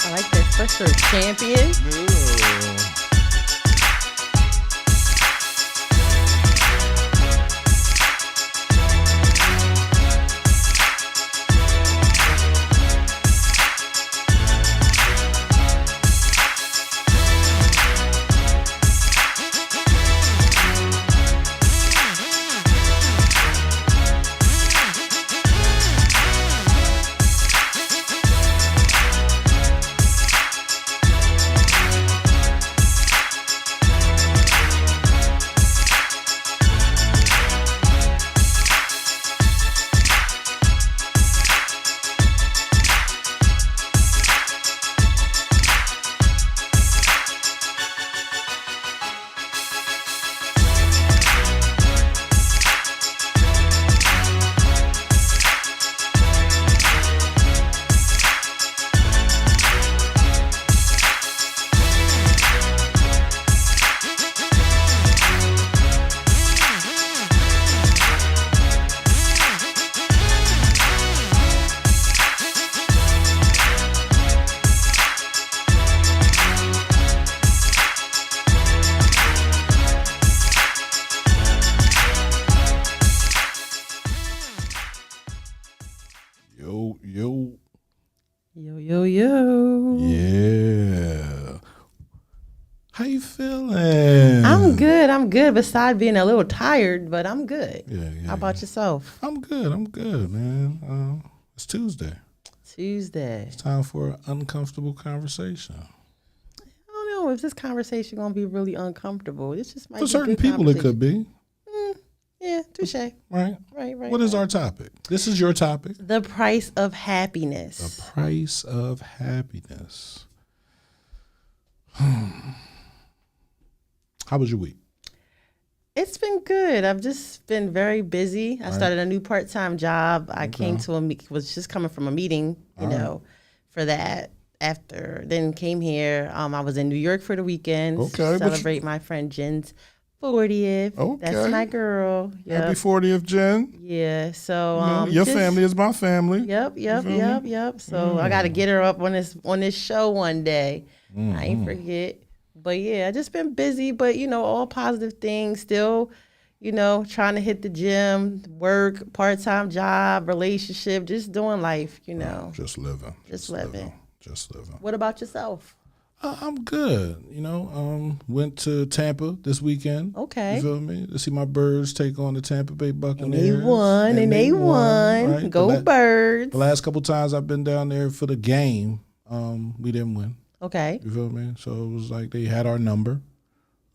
I like that for sure. Champion. Yeah. Yo, yo. Yo, yo, yo. Yeah. How you feeling? I'm good. Besides being a little tired, but I'm good. Yeah. How about yourself? I'm good, man. It's Tuesday. Tuesday. It's time for an uncomfortable conversation. I don't know if this conversation gonna be really uncomfortable. This just might For be certain good people, it could conversation. be. Yeah, touche. Right? Right. What is our topic? This is your topic. The price of The happiness. price of happiness. How was your week? It's been good. I've just been very busy. I started a new part-time job. I came to was just coming from a meeting, you know, for that. Then came here. I was in New York for the weekend. Okay, Celebrate my friend Jen's 40th. Okay. That's my girl. Yep. Happy 40th, Jen. Yeah. So Your family is my family. Yep. So I got to get her up on this show one day. I ain't forget. But yeah, I just been busy, but all positive things. Still, trying to hit the gym, work, part-time job, relationship, just doing life. Just living. Just living. Just living. What about yourself? I'm good. Went to Tampa this weekend. Okay. You feel me? To see my Birds take on the Tampa Bay Buccaneers. And they won. Right? Go Birds. The last couple times I've been down there for the game, we didn't win. Okay. You feel me? So it was like they had our number,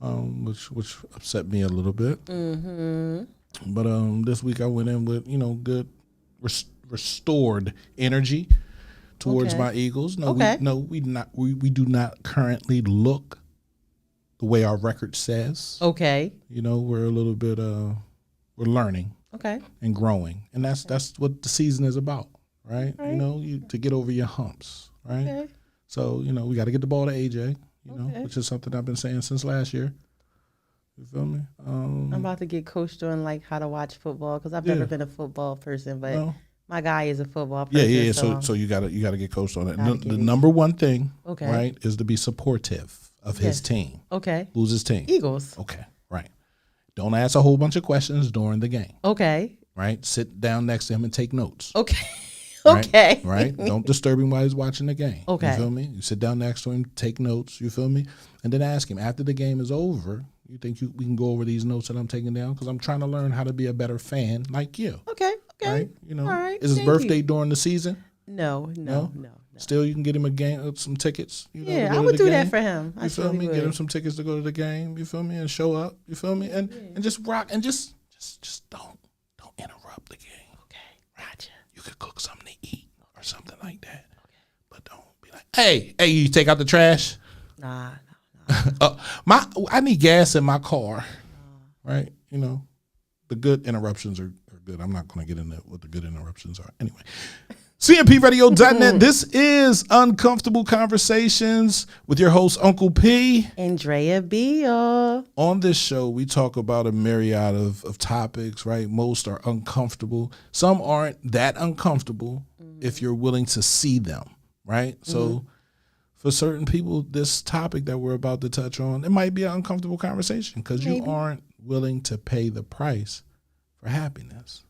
which upset me a little bit. Mm-hmm. But this week I went in with good restored energy towards my Eagles. We do not currently look the way our record says. Okay. We're a little bit we're learning. Okay. And growing, and that's what the season is about, right? To get over your humps, right? Okay. So, we got to get the ball to AJ, which is something I've been saying since last year. You feel me? I'm about to get coached on how to watch football because I've never been a football person, but my guy is a football person. Yeah. So you got to get coached on it. The number one thing, right, is to be supportive of his team. Okay. Who's his team? Eagles. Okay, right. Don't ask a whole bunch of questions during the game. Okay. Right? Sit down next to him and take notes. Okay. Right? Okay. Right? Don't disturb him while he's watching the game. Okay. You feel me? You sit down next to him, take notes. You feel me? And then ask him, after the game is over, you think we can go over these notes that I'm taking down? Because I'm trying to learn how to be a better fan like you. Okay. Right? All right. Is his birthday during the season? No. Still, you can get him a game, some tickets. I would do that for him. You feel me? Get him some tickets to go to the game. You feel me? And show up. You feel me? And just rock and just don't interrupt the game. Okay. Roger. You could cook something to eat or something like that. Okay. But don't be like, hey, you take out the trash? Nah. I need gas in my car. Right? The good interruptions are good. I'm not going to get into what the good interruptions are. Anyway. CMPradio.net. This is Uncomfortable Conversations with your host, Uncle P. And Drea B, y'all. On this show, we talk about a myriad of topics, right? Most are uncomfortable. Some aren't that uncomfortable if you're willing to see them, right? So for certain people, this topic that we're about to touch on, it might be an uncomfortable conversation because you aren't willing to pay the price for happiness,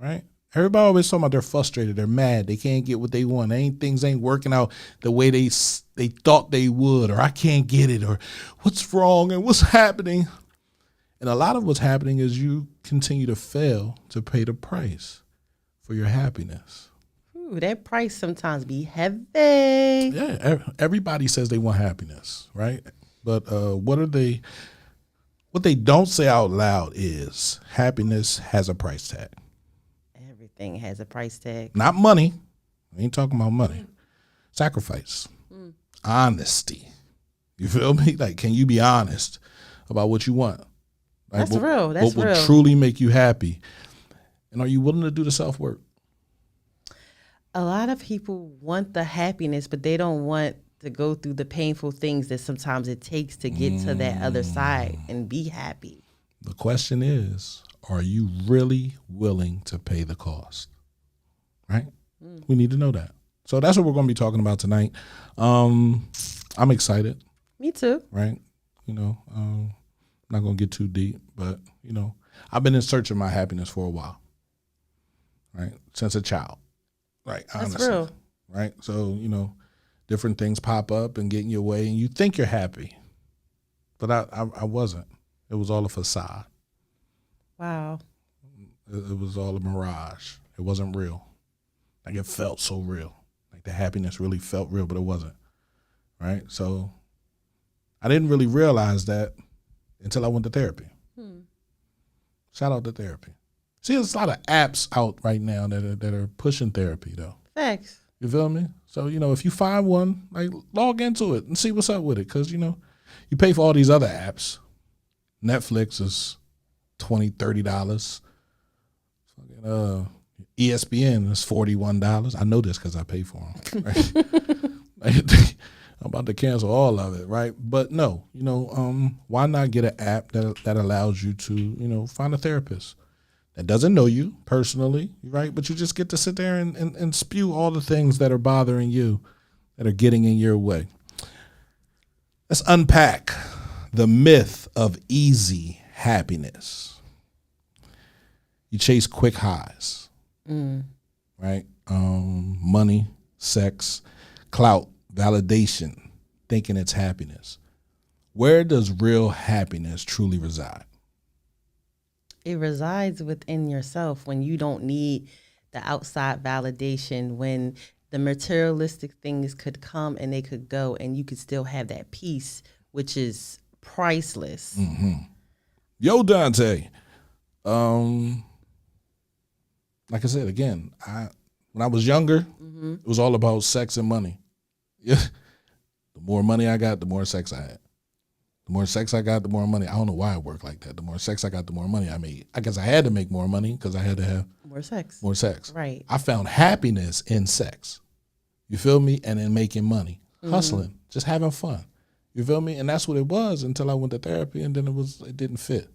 right? Everybody always talking about they're frustrated, they're mad, they can't get what they want, things ain't working out the way they thought they would, or I can't get it, or what's wrong and what's happening. And a lot of what's happening is you continue to fail to pay the price for your happiness. Ooh, that price sometimes be heavy. Yeah, everybody says they want happiness, right? But what they don't say out loud is happiness has a price tag. Everything has a price tag. Not money. I ain't talking about money. Sacrifice. Honesty. You feel me? Like, can you be honest about what you want? Like, That's real. That's what real. will truly make you happy? And are you willing to do the self-work? A lot of people want the happiness, but they don't want to go through the painful things that sometimes it takes to get to that other side and be happy. The question is, are you really willing to pay the cost? Right? We need to know that. So that's what we're going to be talking about tonight. I'm excited. Me too. Right? You know, not going to get too deep, but, you know, I've been in search of my happiness for a while. Right? Since a child. Right? Honestly. That's real. Right? So, you know, different things pop up and get in your way and you think you're happy. But I wasn't. It was all a facade. Wow. It was all a mirage. It wasn't real. Like, it felt so real. Like, the happiness really felt real, but it wasn't. Right? So I didn't really realize that until I went to therapy. Shout out to therapy. See, there's a lot of apps out right now that are pushing therapy, though. Facts. You feel me? So, you know, if you find one, like, log into it and see what's up with it. Because, you know, you pay for all these other apps. Netflix is $20, $30. ESPN is $41. I know this because I pay for them. Right? I'm about to cancel all of it, right? But no, you know, why not get an app that allows you to, you know, find a therapist that doesn't know you personally, right? But you just get to sit there and spew all the things that are bothering you, that are getting in your way. Let's unpack the myth of easy happiness. You chase quick highs, right? Money, sex, clout, validation, thinking it's happiness. Where does real happiness truly reside? It resides within yourself when you don't need the outside validation, when the materialistic things could come and they could go and you could still have that peace, which is priceless. Yo, Dante. Like I said, again, when I was younger, it was all about sex and money. Yeah. The more money I got, the more sex I had. The more sex I got, the more money. I don't know why it worked like that. The more sex I got, the more money I made. I guess I had to make more money because I had to have More sex. more sex. Right. I found happiness in sex. You feel me? And in making money, hustling, just having fun. You feel me? And that's what it was until I went to therapy, and then it didn't fit.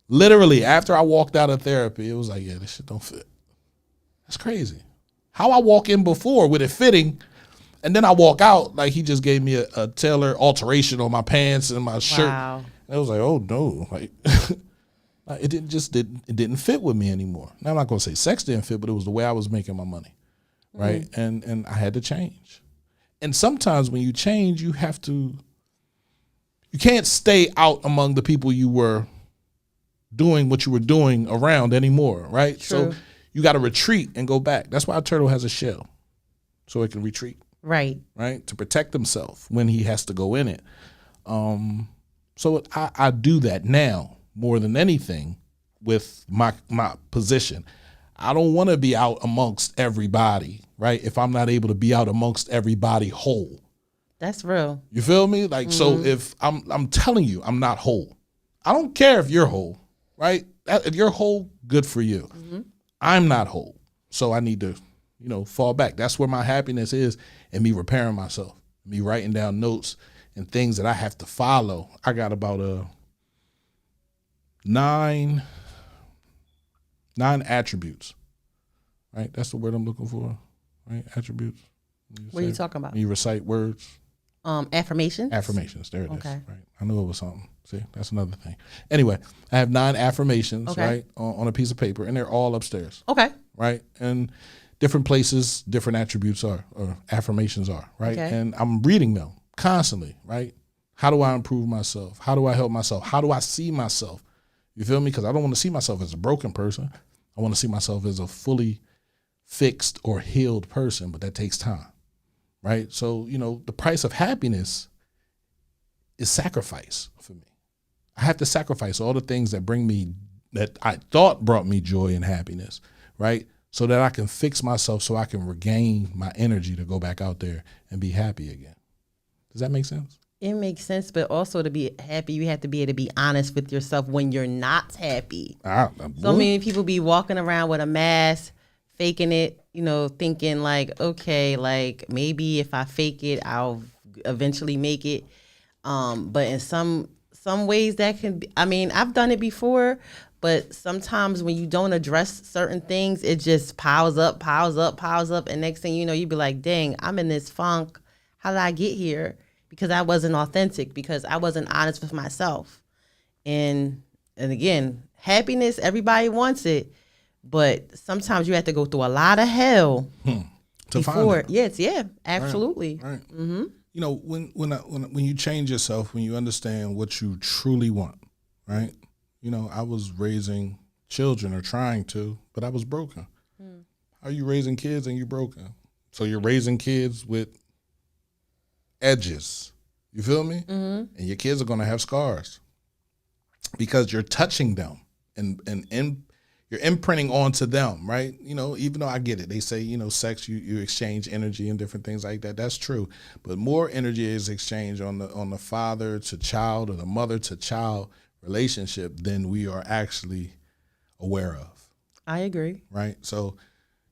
Literally, after I walked out of therapy, it was like, yeah, this shit don't fit. That's crazy. How I walk in before with it fitting, and then I walk out like he just gave me a tailor alteration on my pants and my shirt. Wow. And I was like, oh no, like it didn't fit with me anymore. Now I'm not gonna say sex didn't fit, but it was the way I was making my money, right? And I had to change. And sometimes when you change, you can't stay out among the people you were doing what you were doing around anymore, right? True. So you got to retreat and go back. That's why a turtle has a shell, so it can retreat, Right. right? To protect himself when he has to go in it. So I do that now more than anything with my position. I don't want to be out amongst everybody, right? If I'm not able to be out amongst everybody whole. That's real. You feel me? Like, so if I'm telling you I'm not whole, I don't care if you're whole, right? If you're whole, good for you. I'm not whole. So I need to, fall back. That's where my happiness is, and me repairing myself, me writing down notes and things that I have to follow. I got about 9 attributes, right? That's the word I'm looking for, right? Attributes. What are you talking about? You recite words. Affirmations. Affirmations. There it is. Okay. Right. I knew it was something. See, that's another thing. Anyway, I have 9 affirmations, Okay. right, on a piece of paper, and they're all upstairs. Okay. Right. And different places, different attributes are, or affirmations are, right? Okay. And I'm reading them constantly, right? How do I improve myself? How do I help myself? How do I see myself? You feel me? Because I don't want to see myself as a broken person. I want to see myself as a fully fixed or healed person, but that takes time, right? So, the price of happiness is sacrifice for me. I have to sacrifice all the things that I thought brought me joy and happiness, right? So that I can fix myself, so I can regain my energy to go back out there and be happy again. Does that make sense? It makes sense, but also to be happy, you have to be able to be honest with yourself when you're not happy. So many people be walking around with a mask, faking it, thinking like, okay, like maybe if I fake it, I'll eventually make it. But in some ways that can be, I've done it before, but sometimes when you don't address certain things, it just piles up. And next thing you know, you be like, dang, I'm in this funk. How did I get here? Because I wasn't authentic, because I wasn't honest with myself. And again, happiness, everybody wants it, but sometimes you have to go through a lot of hell to find it. Yes, yeah, absolutely. Right. Mm-hmm. When you change yourself, when you understand what you truly want, right? I was raising children, or trying to, but I was broken. How are you raising kids and you're broken? So you're raising kids with edges. You feel me? Mm-hmm. And your kids are going to have scars because you're touching them and you're imprinting onto them, right? Even though I get it, they say, sex, you exchange energy and different things like that. That's true. But more energy is exchanged on the father to child, or the mother to child relationship than we are actually aware of. I agree. Right? So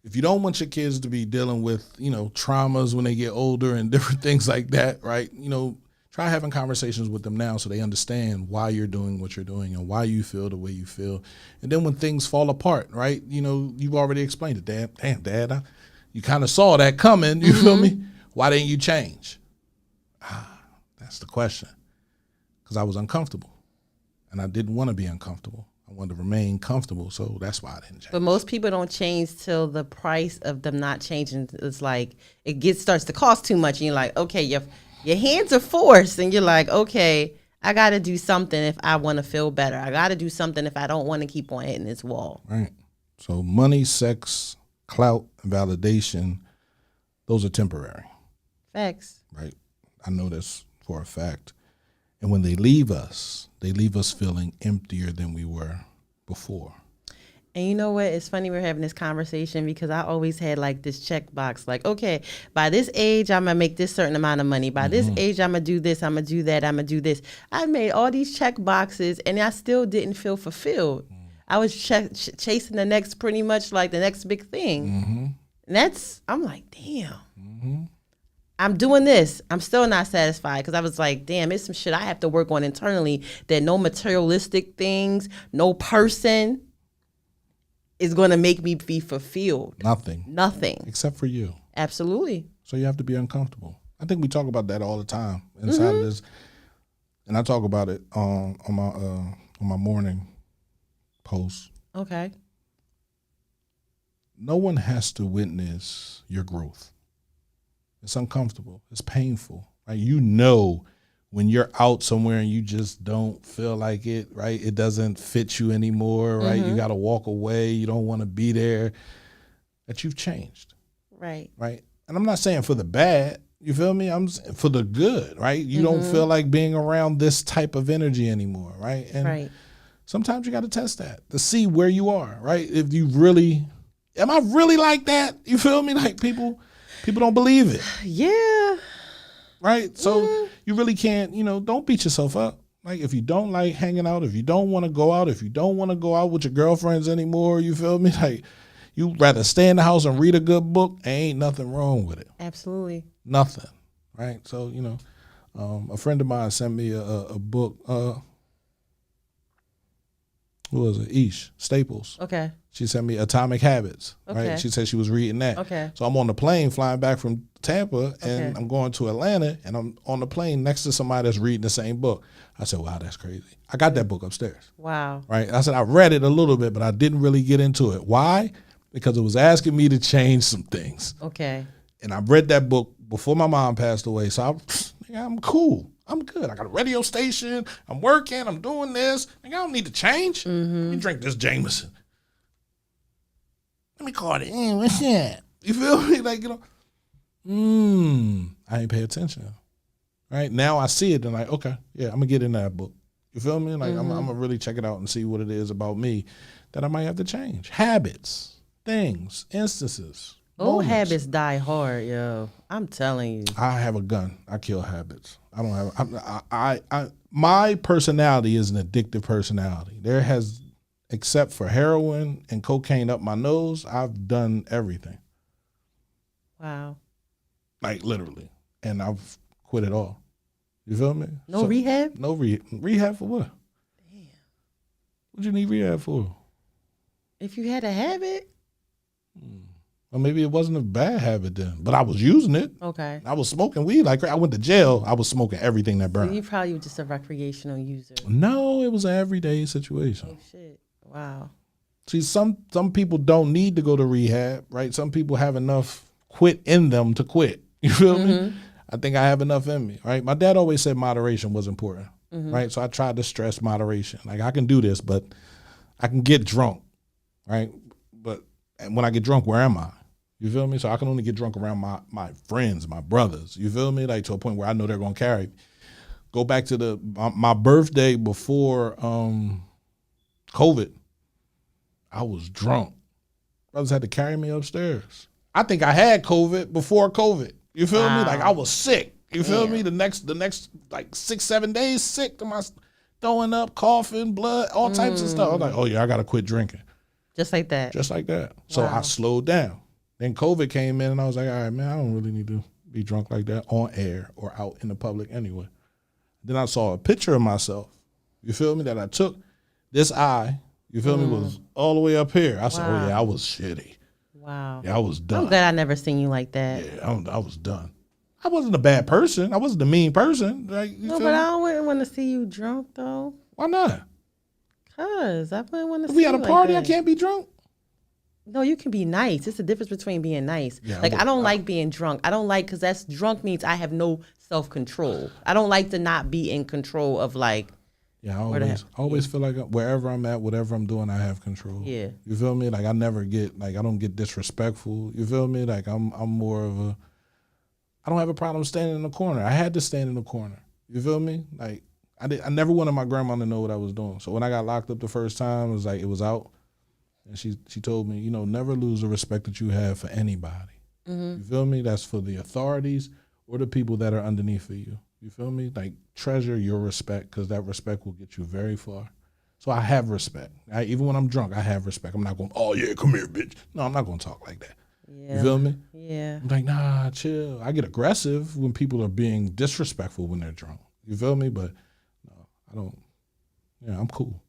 if you don't want your kids to be dealing with, traumas when they get older and different things like that, right? Try having conversations with them now so they understand why you're doing what you're doing and why you feel the way you feel. And then when things fall apart, right? You've already explained it. Dad, you kind of saw that coming. You feel me? Why didn't you change? That's the question. Because I was uncomfortable. And I didn't want to be uncomfortable. I wanted to remain comfortable, so that's why I didn't change. But most people don't change till the price of them not changing is like starts to cost too much, and you're like, okay, your hands are forced, and you're like, okay, I got to do something if I want to feel better. I got to do something if I don't want to keep on hitting this wall. Right. So money, sex, clout, and validation, those are temporary. Facts. Right. I know this for a fact. And when they leave us feeling emptier than we were before. And you know what? It's funny we're having this conversation, because I always had like this checkbox, like, okay, by this age, I'm going to make this certain amount of money. By this age, I'm going to do this, I'm going to do that, I'm going to do this. I made all these check boxes and I still didn't feel fulfilled. I was chasing the next, pretty much like the next big thing. And I'm like, damn. I'm doing this. I'm still not satisfied, because I was like, damn, it's some shit I have to work on internally, that no materialistic things, no person is going to make me be fulfilled. Nothing. Except for you. Absolutely. So you have to be uncomfortable. I think we talk about that all the time inside of this. And I talk about it on my morning post. Okay. No one has to witness your growth. It's uncomfortable. It's painful. Right? When you're out somewhere and you just don't feel like it, right? It doesn't fit you anymore, right? You got to walk away. You don't want to be there. That you've changed. Right. Right? And I'm not saying for the bad. You feel me? I'm for the good, right? You don't feel like being around this type of energy anymore, right? And sometimes you got to test that to see where you are, right? If you really, am I really like that? You feel me? Like people don't believe it. Yeah. Right? So you really can't, don't beat yourself up. Like if you don't like hanging out, if you don't want to go out, if you don't want to go out with your girlfriends anymore, you feel me? Like you rather stay in the house and read a good book, ain't nothing wrong with it. Absolutely. Nothing. Right? So, a friend of mine sent me a book Who was it? Ish Staples. Okay. She sent me Atomic Habits. Okay. Right. She said she was reading that. Okay. So I'm on the plane flying back from Tampa, and Okay. I'm going to Atlanta, and I'm on the plane next to somebody that's reading the same book. I said, wow, that's crazy. I got that book upstairs. Wow. Right. I said, I read it a little bit, but I didn't really get into it. Why? Because it was asking me to change some things. Okay. And I read that book before my mom passed away. So I'm cool. I'm good. I got a radio station. I'm working. I'm doing this. I don't need to change. Let me drink this Jameson. Let me call it. What's that? You feel me? Like, I ain't pay attention. Right? Now I see it and like, okay, yeah, I'm going to get in that book. You feel me? Like, I'm going to really check it out and see what it is about me that I might have to change. Habits, things, instances. Old moments. habits die hard, yo. I'm telling you. I have a gun. I kill habits. I don't have. My personality is an addictive personality. There has, except for heroin and cocaine up my nose, I've done everything. Wow. Like literally, and I've quit it all. You feel me? No rehab? No rehab for what? Damn. What you need rehab for? If you had a habit? Well, maybe it wasn't a bad habit then, but I was using it. Okay. I was smoking weed. Like I went to jail. I was smoking everything that burned. So you probably were just a recreational user. No, it was an everyday situation. Oh shit. Wow. See, some people don't need to go to rehab, right? Some people have enough quit in them to quit. You feel me? I think I have enough in me, right? My dad always said moderation was important, right? So I tried to stress moderation. Like I can do this, but I can get drunk, right? But when I get drunk, where am I? You feel me? So I can only get drunk around my friends, my brothers. You feel me? Like to a point where I know they're gonna carry me. Go back to my birthday before COVID. I was drunk. Brothers had to carry me upstairs. I think I had COVID before COVID. You feel me? Like I was sick. You feel me? The next like 6-7 days sick to my throwing up, coughing, blood, all types of stuff. I was like, oh yeah, I gotta quit drinking. Just like that. Just like that. So I slowed down. Then COVID came in and I was like, all right, man, I don't really need to be drunk like that on air or out in the public anyway. Then I saw a picture of myself. You feel me? That I took. This eye, you feel me, was all the way up here. I said, oh yeah, I was shitty. Wow. Yeah, I was done. I'm glad I never seen you like that. Yeah, I was done. I wasn't a bad person. I wasn't a mean person. Like, you No, feel but me? I wouldn't want to see you drunk though. Why not? Cause I wouldn't want to If see we at a you party, like I that. can't be drunk. No, you can be nice. It's the difference between being nice. Yeah, like I don't like being drunk. I don't like because that's drunk means I have no self-control. I don't like to not be in control of like. Yeah, I always feel like wherever I'm at, whatever I'm doing, I have control. Yeah. You feel me? Like I never get I don't get disrespectful. You feel me? Like I'm more of a. I don't have a problem standing in the corner. I had to stand in the corner. You feel me? Like I never wanted my grandma to know what I was doing. So when I got locked up the first time, it was like it was out. And she told me, never lose the respect that you have for anybody. You feel me? That's for the authorities or the people that are underneath of you. You feel me? Like treasure your respect because that respect will get you very far. So I have respect. Even when I'm drunk, I have respect. I'm not going, oh yeah, come here, bitch. No, I'm not going to talk like that. Yeah. You feel me? Yeah. I'm like, nah, chill. I get aggressive when people are being disrespectful when they're drunk. You feel me? But no, I don't. Yeah, I'm cool.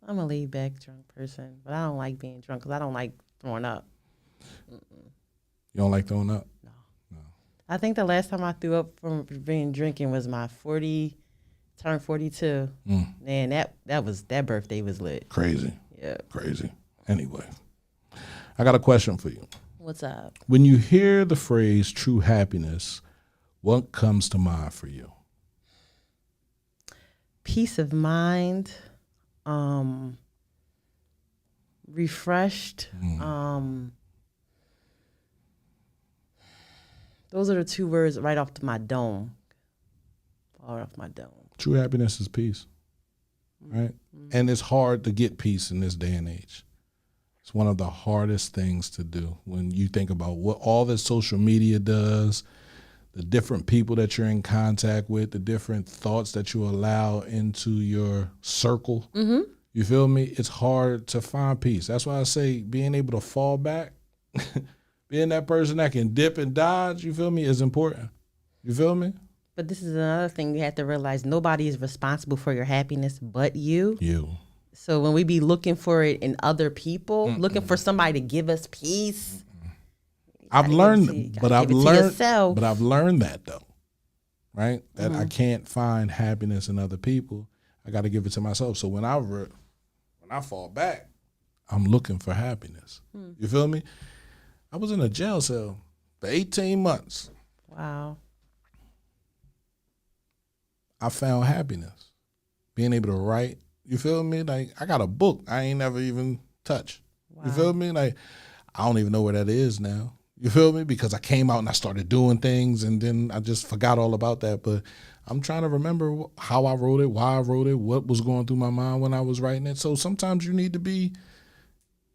I'm a laid back drunk person, but I don't like being drunk because I don't like throwing up. You don't like throwing up? No. I think the last time I threw up from being drinking was my 42. Man, that birthday was lit. Crazy. Yeah. Crazy. Anyway, I got a question for you. What's up? When you hear the phrase true happiness, what comes to mind for you? Peace of mind. Refreshed. Those are the two words right off to my dome. Right off my dome. True happiness is peace, right? And it's hard to get peace in this day and age. It's one of the hardest things to do when you think about what all that social media does, the different people that you're in contact with, the different thoughts that you allow into your circle. You feel me? It's hard to find peace. That's why I say being able to fall back, being that person that can dip and dodge, you feel me, is important. You feel me? But this is another thing you have to realize. Nobody is responsible for your happiness but you. You. So when we be looking for it in other people, looking for somebody to give us peace, I've learned, but I've learned that though, right? That I can't find happiness in other people. I got to give it to myself. So when I fall back, I'm looking for happiness. You feel me? I was in a jail cell for 18 months. Wow. I found happiness. Being able to write. You feel me? Like, I got a book I ain't never even touched. Wow. You feel me? Like, I don't even know where that is now. You feel me? Because I came out and I started doing things and then I just forgot all about that. But I'm trying to remember how I wrote it, why I wrote it, what was going through my mind when I was writing it. So sometimes you need to be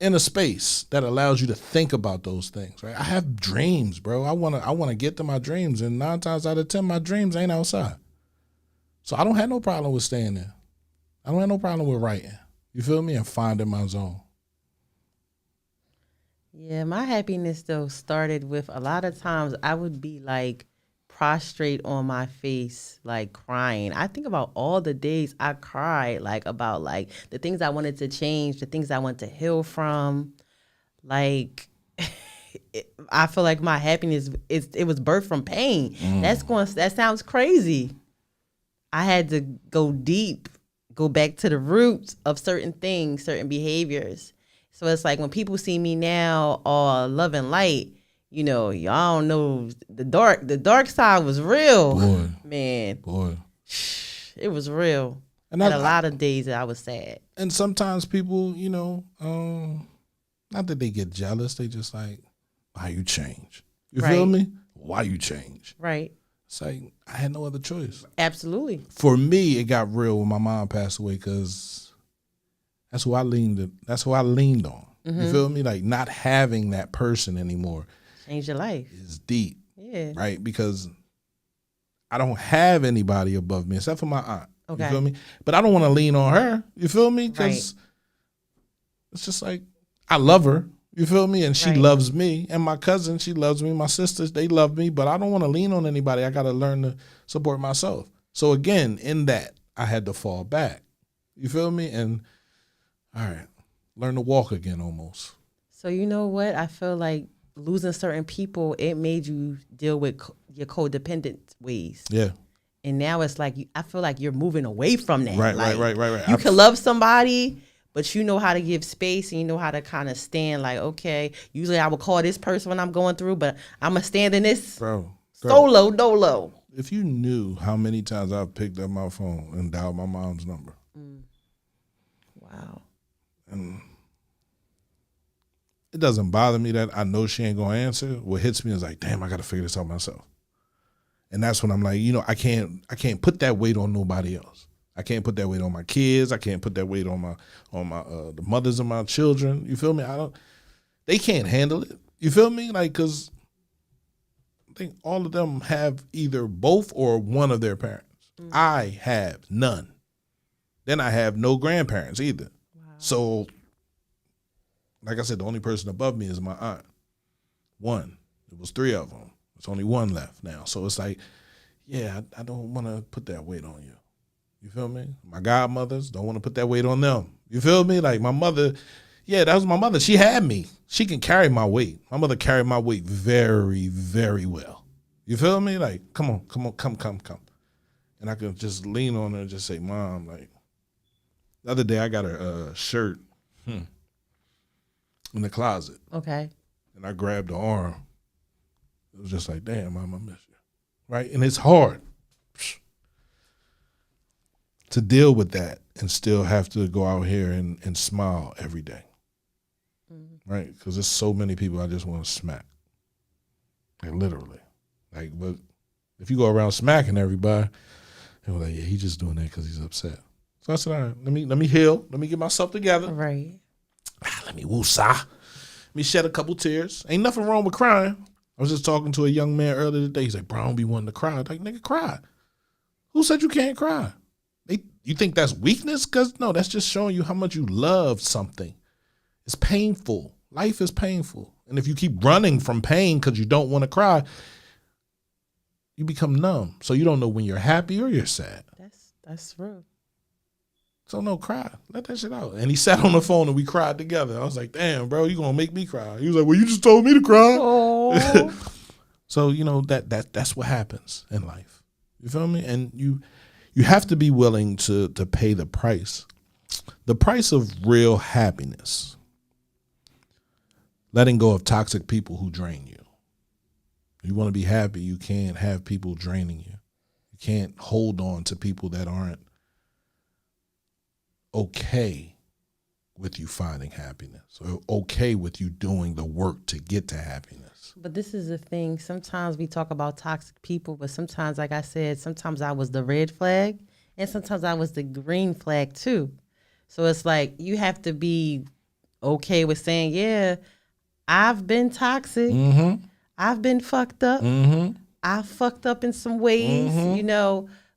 in a space that allows you to think about those things, right? I have dreams, bro. I wanna get to my dreams, and 9 times out of 10, my dreams ain't outside. So I don't have no problem with staying there. I don't have no problem with writing. You feel me? And finding my zone. Yeah, my happiness though started with a lot of times I would be like prostrate on my face, like crying. I think about all the days I cried, like about like the things I wanted to change, the things I wanted to heal from. Like I feel like my happiness it was birthed from pain. That sounds crazy. I had to go deep, go back to the roots of certain things, certain behaviors. So it's like when people see me now, all love and light, you know, y'all don't know the dark side was real. Boy. Man. Boy. It was real. And a lot of days that I was sad. And sometimes people, you know, not that they get jealous, they just like, why you change? You feel me? Why you change? Right. It's like, I had no other choice. Absolutely. For me, it got real when my mom passed away because that's who I leaned on. You feel me? Like not having that person anymore. Change your life. Is deep. Yeah. Right? Because I don't have anybody above me except for my aunt. Okay. You feel me? But I don't want to lean on her. You feel me? Because it's just like, I love her. You feel me? And she loves me. And my cousin, she loves me. My sisters, they love me. But I don't want to lean on anybody. I got to learn to support myself. So again, in that, I had to fall back. You feel me? And all right, learn to walk again almost. So you know what? I feel like losing certain people, it made you deal with your codependent ways. Yeah. And now it's like, I feel like you're moving away from that. Right. You can love somebody, but you know how to give space and you know how to kind of stand like, okay, usually I would call this person when I'm going through, but I'm going to stand in this solo, dolo. If you knew how many times I've picked up my phone and dialed my mom's number. Wow. And it doesn't bother me that I know she ain't gonna answer. What hits me is like, damn, I gotta figure this out myself. And that's when I'm like, you know, I can't put that weight on nobody else. I can't put that weight on my kids. I can't put that weight on my the mothers of my children. You feel me? They can't handle it. You feel me? Like, cause I think all of them have either both or one of their parents. I have none. Then I have no grandparents either. So, like I said, the only person above me is my aunt. One. It was 3 of them. There's only one left now. So it's like, yeah, I don't want to put that weight on you. You feel me? My godmothers, don't want to put that weight on them. You feel me? Like my mother, yeah, that was my mother. She had me. She can carry my weight. My mother carried my weight very, very well. You feel me? Like, come. And I could just lean on her and just say, Mom, like, the other day I got her shirt in the closet. Okay. And I grabbed the arm. It was just like, damn, Mom, I miss you. Right? And it's hard to deal with that and still have to go out here and smile every day. Right? Because there's so many people I just want to smack. Like literally. Like, but if you go around smacking everybody, they're like, yeah, he's just doing that because he's upset. So I said, all right, let me heal. Let me get myself together. Right. Let me woosah. Let me shed a couple tears. Ain't nothing wrong with crying. I was just talking to a young man earlier today. He's like, bro, I don't be wanting to cry. I'm like, nigga, cry. Who said you can't cry? You think that's weakness? Because no, that's just showing you how much you love something. It's painful. Life is painful. And if you keep running from pain because you don't want to cry, you become numb. So you don't know when you're happy or you're sad. That's real. So no, cry. Let that shit out. And he sat on the phone and we cried together. I was like, damn, bro, you gonna make me cry. He was like, well, you just told me to cry. Oh. So, that's what happens in life. You feel me? And you have to be willing to pay the price. The price of real happiness. Letting go of toxic people who drain you. You want to be happy, you can't have people draining you. You can't hold on to people that aren't okay with you finding happiness or okay with you doing the work to get to happiness. But this is the thing. Sometimes we talk about toxic people, but sometimes, like I said, sometimes I was the red flag and sometimes I was the green flag too. So it's like you have to be okay with saying, yeah, I've been toxic. Mm-hmm. I've been fucked up. Mm-hmm. I fucked up in some ways,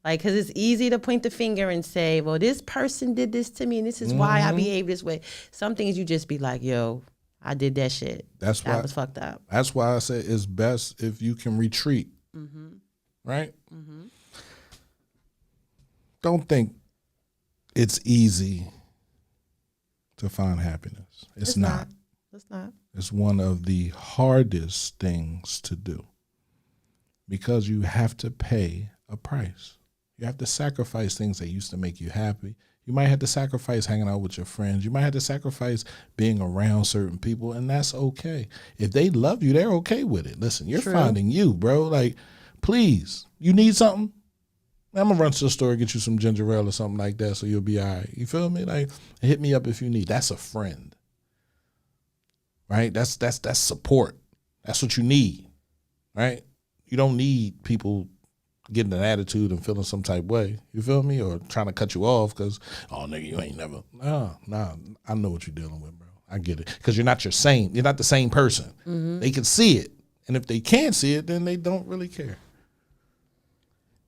like, because it's easy to point the finger and say, well, this person did this to me and this is why I behave this way. Some things you just be like, yo, I did that shit. That's why I was fucked up. That's why I say it's best if you can retreat. Mm-hmm. Right? Mm-hmm. Don't think it's easy to find happiness. It's not. It's not. It's one of the hardest things to do because you have to pay a price. You have to sacrifice things that used to make you happy. You might have to sacrifice hanging out with your friends. You might have to sacrifice being around certain people, and that's okay. If they love you, they're okay with it. Listen, you're finding you, bro. Like, please, you need something? I'm going to run to the store and get you some ginger ale or something like that so you'll be all right. You feel me? Like, hit me up if you need. That's a friend. Right? That's support. That's what you need. Right? You don't need people getting an attitude and feeling some type way. You feel me? Or trying to cut you off because, oh, nigga, you ain't never. Nah. I know what you're dealing with, bro. I get it. Because you're not the same person. Mm-hmm. They can see it. And if they can't see it, then they don't really care.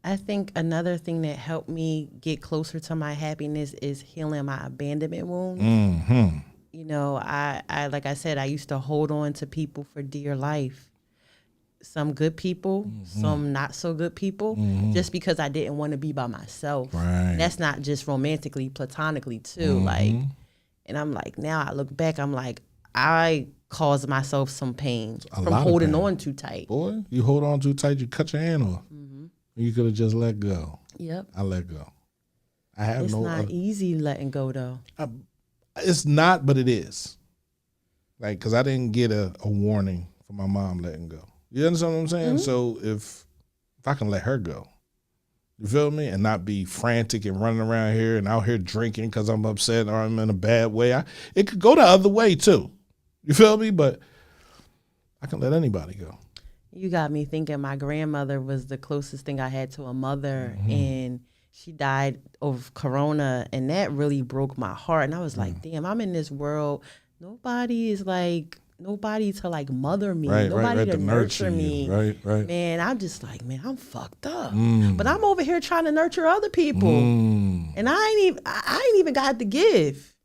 I think another thing that helped me get closer to my happiness is healing my abandonment wounds. Mm-hmm. I like I said, I used to hold on to people for dear life. Some good people, some not so good people, just because I didn't want to be by myself. Right. That's not just romantically, platonically too. Like, and I'm like, now I look back, I'm like, I caused myself some pain from holding on too tight. Boy, you hold on too tight, you cut your hand off. You could have just let go. Yep. I let go. It's not easy letting go though. It's not, but it is. Like, because I didn't get a warning from my mom letting go. You understand what I'm saying? Mm-hmm. So if I can let her go, you feel me? And not be frantic and running around here and out here drinking because I'm upset or I'm in a bad way. It could go the other way too. You feel me? But I can let anybody go. You got me thinking my grandmother was the closest thing I had to a mother, and she died of corona, and that really broke my heart. And I was like, damn, I'm in this world. Nobody to like mother me. Nobody to nurture me. Right. Man, I'm just like, man, I'm fucked up. But I'm over here trying to nurture other people. And I ain't even got to give.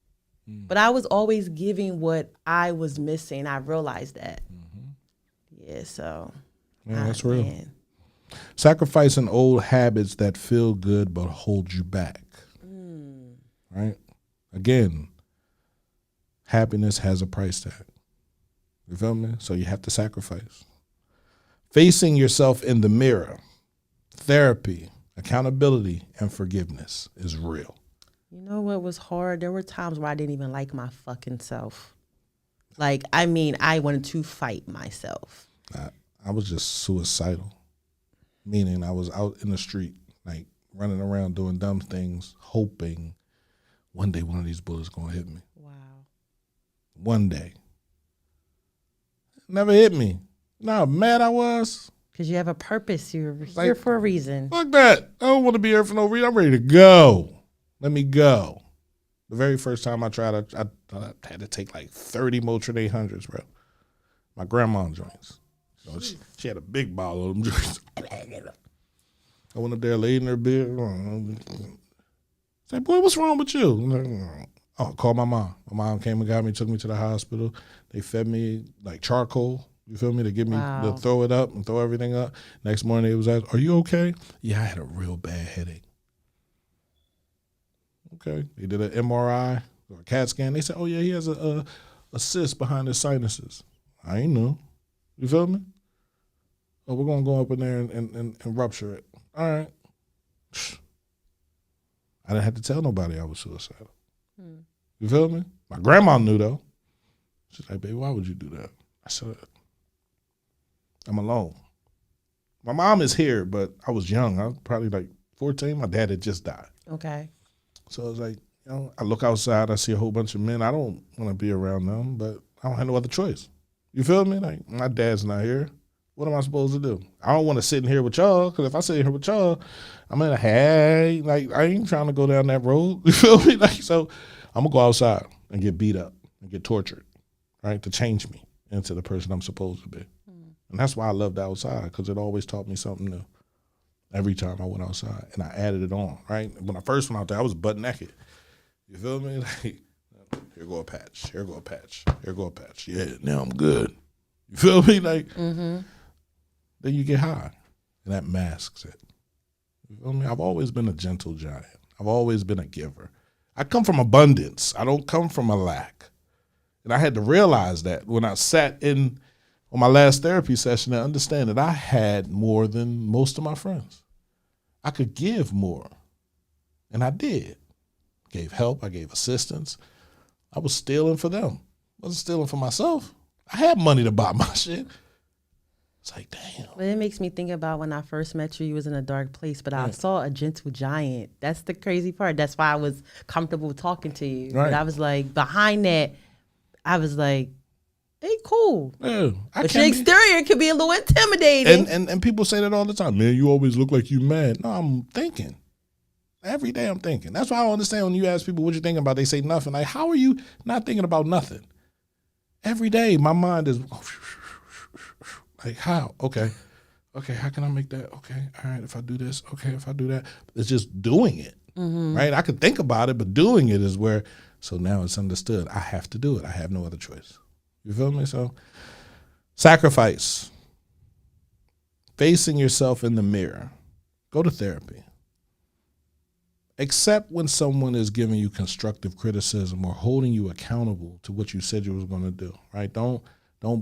But I was always giving what I was missing. I realized that. Yeah, so. Yeah, that's real. Man. Sacrificing old habits that feel good but hold you back. Right? Again, happiness has a price tag. You feel me? So you have to sacrifice. Facing yourself in the mirror, therapy, accountability, and forgiveness is real. You know what was hard? There were times where I didn't even like my fucking self. Like, I wanted to fight myself. I was just suicidal, meaning I was out in the street, like running around doing dumb things, hoping one day one of these bullets gonna hit me. Wow. One day. Never hit me. You know how mad I was? Because you have a purpose. You're here for a reason. Fuck that. I don't want to be here for no reason. I'm ready to go. Let me go. The very first time I tried, I had to take like 30 Motrin 800s, bro. My grandma joints. So she had a big bottle of them joints. I went up there, laid in her bed. Said, boy, what's wrong with you? Oh, called my mom. My mom came and got me, took me to the hospital. They fed me like charcoal. You feel me? To get me to throw it up and throw everything up. Next morning, it was like, are you okay? Yeah, I had a real bad headache. Okay. They did an MRI or a CAT scan. They said, oh, yeah, he has a cyst behind his sinuses. I ain't know. You feel me? Oh, we're going to go up in there and rupture it. All right. I didn't have to tell nobody I was suicidal. You feel me? My grandma knew, though. She's like, baby, why would you do that? I said, I'm alone. My mom is here, but I was young. I was probably like 14. My dad had just died. Okay. So I was like, I look outside, I see a whole bunch of men. I don't want to be around them, but I don't have no other choice. You feel me? Like, my dad's not here. What am I supposed to do? I don't want to sit in here with y'all, because if I sit in here with y'all, I'm in a hey, like, I ain't trying to go down that road. You feel me? Like, so I'm going to go outside and get beat up and get tortured, right, to change me into the person I'm supposed to be. And that's why I loved outside, because it always taught me something new every time I went outside. And I added it on, right? When I first went out there, I was butt naked. You feel me? Like, here go a patch, here go a patch, here go a patch. Yeah, now I'm good. You feel me? Like, then you get high, and that masks it. You feel me? I've always been a gentle giant. I've always been a giver. I come from abundance. I don't come from a lack. And I had to realize that when I sat in on my last therapy session and understand that I had more than most of my friends. I could give more, and I did. Gave help, I gave assistance. I was stealing for them. I wasn't stealing for myself. I had money to buy my shit. It's like, damn. But it makes me think about when I first met you was in a dark place, but I saw a gentle giant. That's the crazy part. That's why I was comfortable talking to you. Right. But I was like, behind that, I was like, hey, cool. Yeah, But your exterior could be a little intimidating. And people say that all the time. Man, you always look like you mad. No, I'm thinking. Every day I'm thinking. That's why I don't understand when you ask people what you thinking about, they say nothing. Like, how are you not thinking about nothing? Every day my mind is like, how? Okay, how can I make that? Okay, all right, if I do this, okay, if I do that. It's just doing it, right? I could think about it, but doing it is where, so now it's understood. I have to do it. I have no other choice. You feel me? So, sacrifice. Facing yourself in the mirror. Go to therapy. Accept when someone is giving you constructive criticism or holding you accountable to what you said you was going to do, right? Don't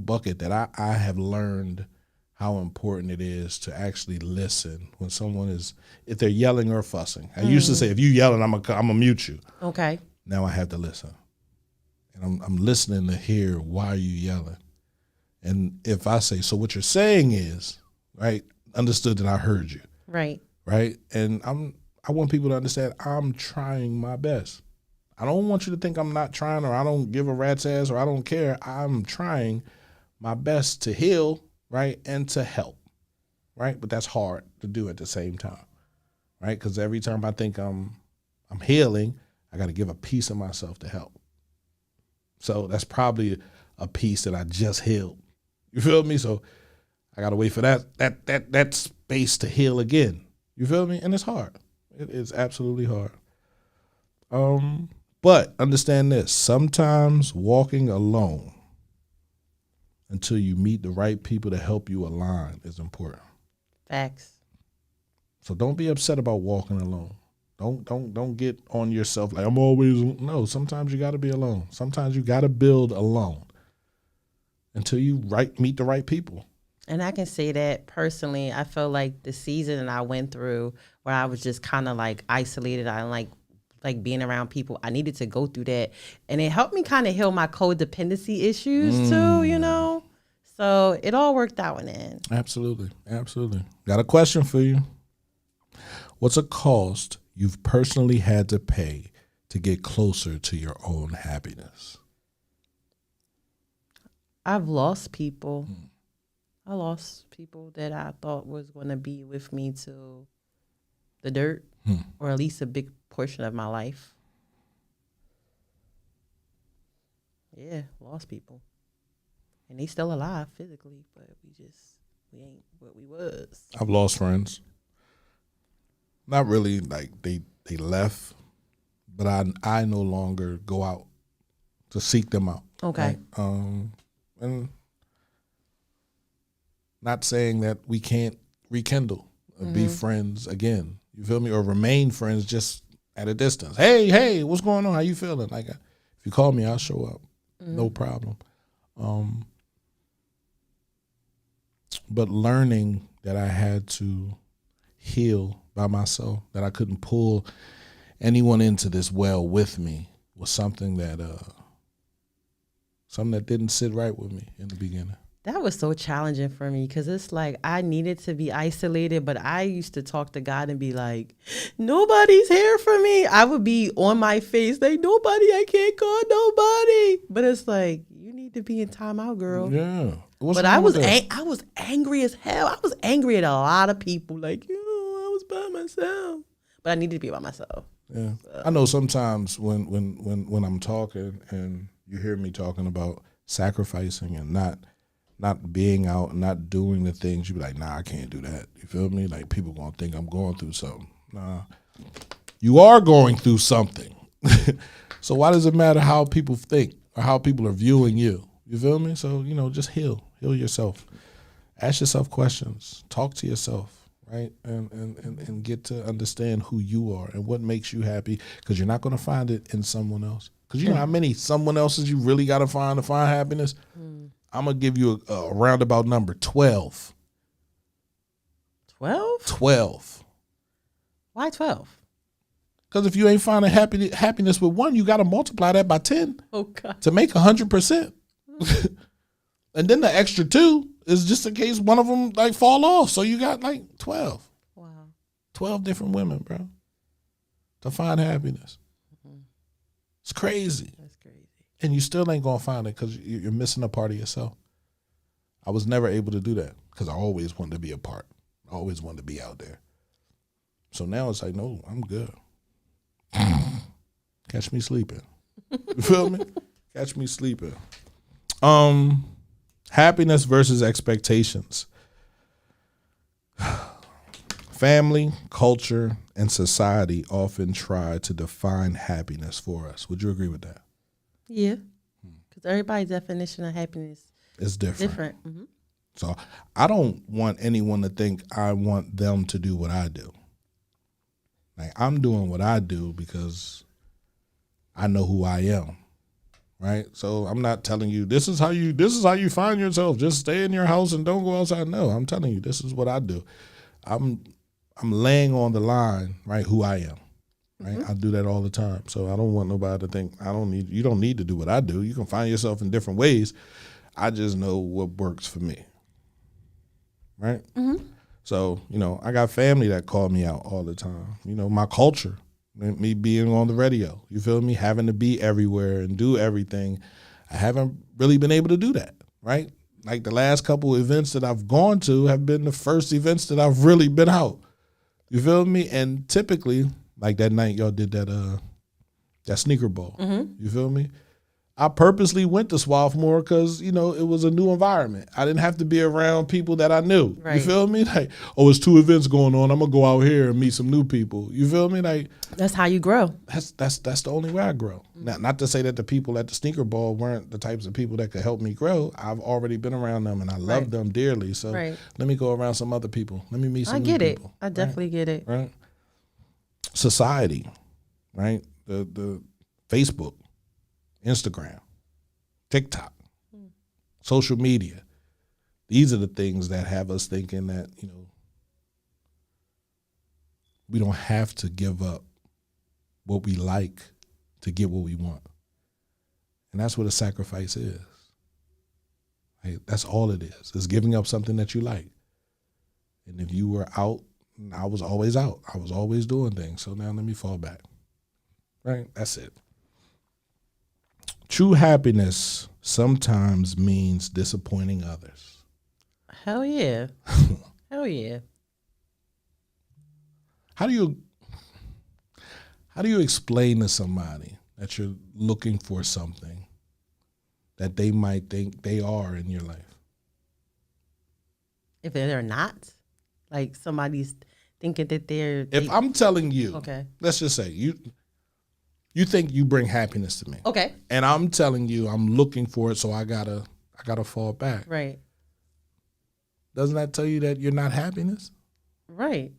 bucket that. I have learned how important it is to actually listen when someone is, if they're yelling or fussing. I used to say, if you yelling, I'm gonna mute you. Okay. Now I have to listen. And I'm listening to hear why are you yelling. And if I say, so what you're saying is, right, understood that I heard you. Right. Right? And I want people to understand I'm trying my best. I don't want you to think I'm not trying, or I don't give a rat's ass, or I don't care. I'm trying my best to heal, right, and to help, right? But that's hard to do at the same time, right? Because every time I think I'm healing, I got to give a piece of myself to help. So that's probably a piece that I just healed. You feel me? So I got to wait for that space to heal again. You feel me? And it's hard. It is absolutely hard. But understand this. Sometimes walking alone until you meet the right people to help you align is important. Facts. So don't be upset about walking alone. Don't get on yourself like I'm always, no, sometimes you got to be alone. Sometimes you got to build alone until you meet the right people. And I can say that personally, I felt like the season that I went through where I was just kind of like isolated, I like being around people, I needed to go through that. And it helped me kind of heal my codependency issues too, you know? So it all worked out in the end. Absolutely. Got a question for you. What's a cost you've personally had to pay to get closer to your own happiness? I've lost people. I lost people that I thought was going to be with me till the dirt, or at least a big portion of my life. Yeah, lost people. And they still alive physically, but we ain't what we was. I've lost friends. Not really like they left, but I no longer go out to seek them out. Okay. Right? And not saying that we can't rekindle or be friends again. You feel me? Or remain friends, just at a distance. Hey, what's going on? How you feeling? Like, if you call me, I'll show up. No problem. But learning that I had to heal by myself, that I couldn't pull anyone into this well with me, was something that didn't sit right with me in the beginning. That was so challenging for me because it's like I needed to be isolated, but I used to talk to God and be like, nobody's here for me. I would be on my face like, nobody, I can't call nobody. But it's like, you need to be in timeout, girl. Yeah. But I was angry as hell. I was angry at a lot of people. Like, I was by myself. But I needed to be by myself. Yeah. So. I know sometimes when I'm talking and you hear me talking about sacrificing and not being out and not doing the things, you be like, nah, I can't do that. You feel me? Like, people gonna think I'm going through something. Nah, you are going through something. So why does it matter how people think or how people are viewing you? You feel me? So, just heal yourself. Ask yourself questions. Talk to yourself, right? And get to understand who you are and what makes you happy, because you're not gonna find it in someone else. Because you know how many someone else's you really gotta find to find happiness? I'm going to give you a roundabout number, 12. 12? 12. Why 12? Because if you ain't finding happiness with one, you got to multiply that by 10 to make 100%. And then the extra 2 is just in case one of them like fall off. So you got like 12. Wow. 12 different women, bro, to find happiness. It's crazy. That's crazy. And you still ain't going to find it because you're missing a part of yourself. I was never able to do that because I always wanted to be a part. I always wanted to be out there. So now it's like, no, I'm good. Catch me sleeping. You feel me? Catch me sleeping. Happiness versus expectations. Family, culture, and society often try to define happiness for us. Would you agree with that? Yeah, because everybody's definition of happiness is different. Mm-hmm. So I don't want anyone to think I want them to do what I do. Like, I'm doing what I do because I know who I am, right? So I'm not telling you this is how you find yourself. Just stay in your house and don't go outside. No, I'm telling you this is what I do. I'm laying on the line, right? Who I am. Right? I do that all the time. So I don't want nobody to think you don't need to do what I do. You can find yourself in different ways. I just know what works for me. Right? Mm-hmm. So, I got family that call me out all the time. My culture, me being on the radio, you feel me? Having to be everywhere and do everything. I haven't really been able to do that, right? Like, the last couple of events that I've gone to have been the first events that I've really been out. You feel me? And typically, like that night y'all did that sneaker ball. Mm-hmm. You feel me? I purposely went to Swarthmore because, it was a new environment. I didn't have to be around people that I knew. Right. You feel me? Like, it's 2 events going on. I'm going to go out here and meet some new people. You feel me? Like, that's how you grow. That's the only way I grow. Mm-hmm. Not to say that the people at the sneaker ball weren't the types of people that could help me grow. I've already been around them and I love them dearly. So let me go around some other people. Let me meet some new people. I definitely get it. Right? Society, right? The Facebook, Instagram, TikTok, social media. These are the things that have us thinking that, we don't have to give up what we like to get what we want. And that's what a sacrifice is. Right? That's all it is. It's giving up something that you like. And if you were out, I was always out. I was always doing things. So now let me fall back. Right? That's it. True happiness sometimes means disappointing others. Hell yeah. Hell yeah. How do you explain to somebody that you're looking for something that they might think they are in your life? If they're not? Like, somebody's thinking that they're... If I'm telling you, okay, let's just say you think you bring happiness to me. Okay. And I'm telling you I'm looking for it, so I gotta fall back. Right. Doesn't that tell you that you're not happiness? Right.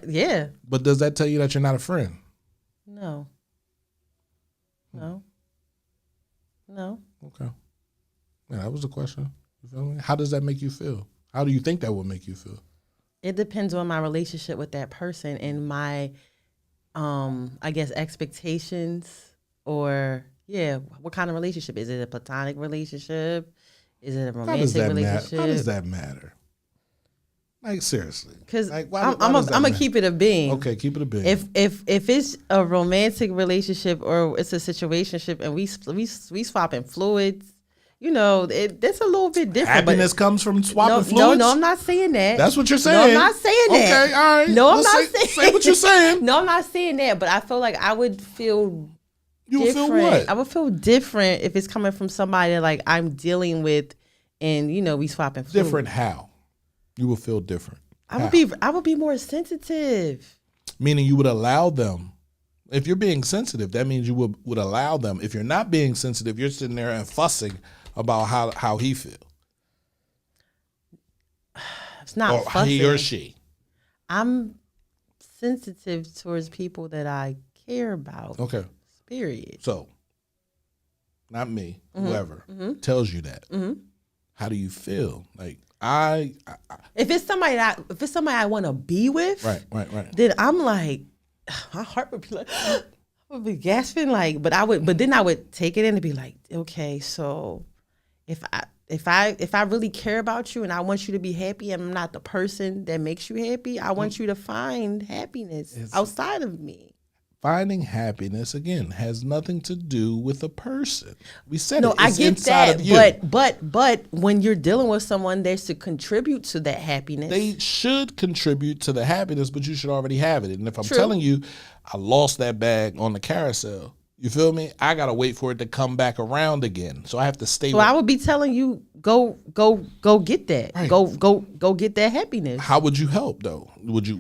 Yeah. But does that tell you that you're not a friend? No. No. No. Okay. Yeah, that was the question. You feel me? How does that make you feel? How do you think that would make you feel? It depends on my relationship with that person and my, I guess, expectations or, what kind of relationship? Is it a platonic relationship? Is it a romantic relationship? How does that matter? Like, seriously. Because like, I'm gonna keep it a being. Okay, keep it a being. If it's a romantic relationship or it's a situationship and we swapping fluids, that's a little bit different. Happiness comes from swapping fluids? No, I'm not saying that. That's what you're saying. No, I'm not saying that. Okay, all right. No, I'm not saying say what you're saying. No, I'm not saying that, but I feel like I would feel You would different. feel what? I would feel different if it's coming from somebody that, like, I'm dealing with and, we swapping fluids. Different how? You would feel different. I would be more sensitive. Meaning you would allow them. If you're being sensitive, that means you would allow them. If you're not being sensitive, you're sitting there and fussing about how he feels. It's not or fussing. He or she. I'm sensitive towards people that I care about. Okay. Period. So, not me, whoever tells you that. How do you feel? Like if it's somebody I want to be with, right. then I'm like, my heart would be like, I would be gasping, like, but then I would take it in and be like, okay, so if I really care about you and I want you to be happy and I'm not the person that makes you happy, I want you to find happiness outside of me. Finding happiness, again, has nothing to do with a person. We said no, it. It's I get inside that, of you. but when you're dealing with someone, they should contribute to that happiness. They should contribute to the happiness, but you should already have it. And if I'm True. telling you, I lost that bag on the carousel, you feel me? I gotta wait for it to come back around again. So I have to stay. So I would be telling you, go get that. Right. Go get that happiness. How would you help though?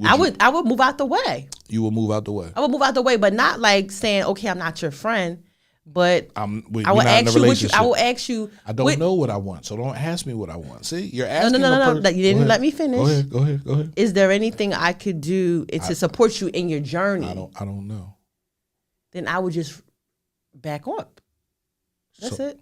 I would move out the way. You would move out the way. I would move out the way, but not like saying, okay, I'm not your friend. But I will ask you what you. I will ask you. I don't know what I want, so don't ask me what I want. See, you're asking. No. You didn't let me finish. Go ahead. Is there anything I could do to support you in your journey? I don't know. Then I would just back up. That's it.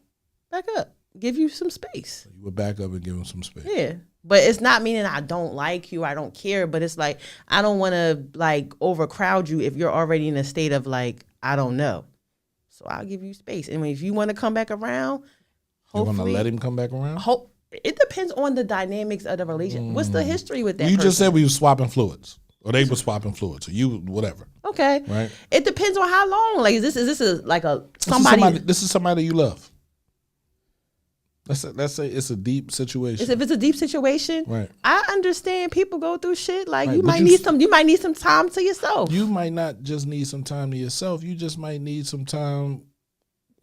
Back up. Give you some space. You would back up and give him some space. Yeah. But it's not meaning I don't like you, I don't care, but it's like I don't want to like overcrowd you if you're already in a state of like, I don't know. So I'll give you space. And if you want to come back around, hopefully. You want to let him come back around? It depends on the dynamics of the relationship. What's the history with that You person? just said we were swapping fluids. Or they were swapping fluids. Or you, whatever. Okay. Right? It depends on how long. Like, is this somebody? This is somebody you love. Let's say it's a deep situation. If it's a deep situation, right. I understand people go through shit. Like, right. you might need some time to yourself. You might not just need some time to yourself. You just might need some time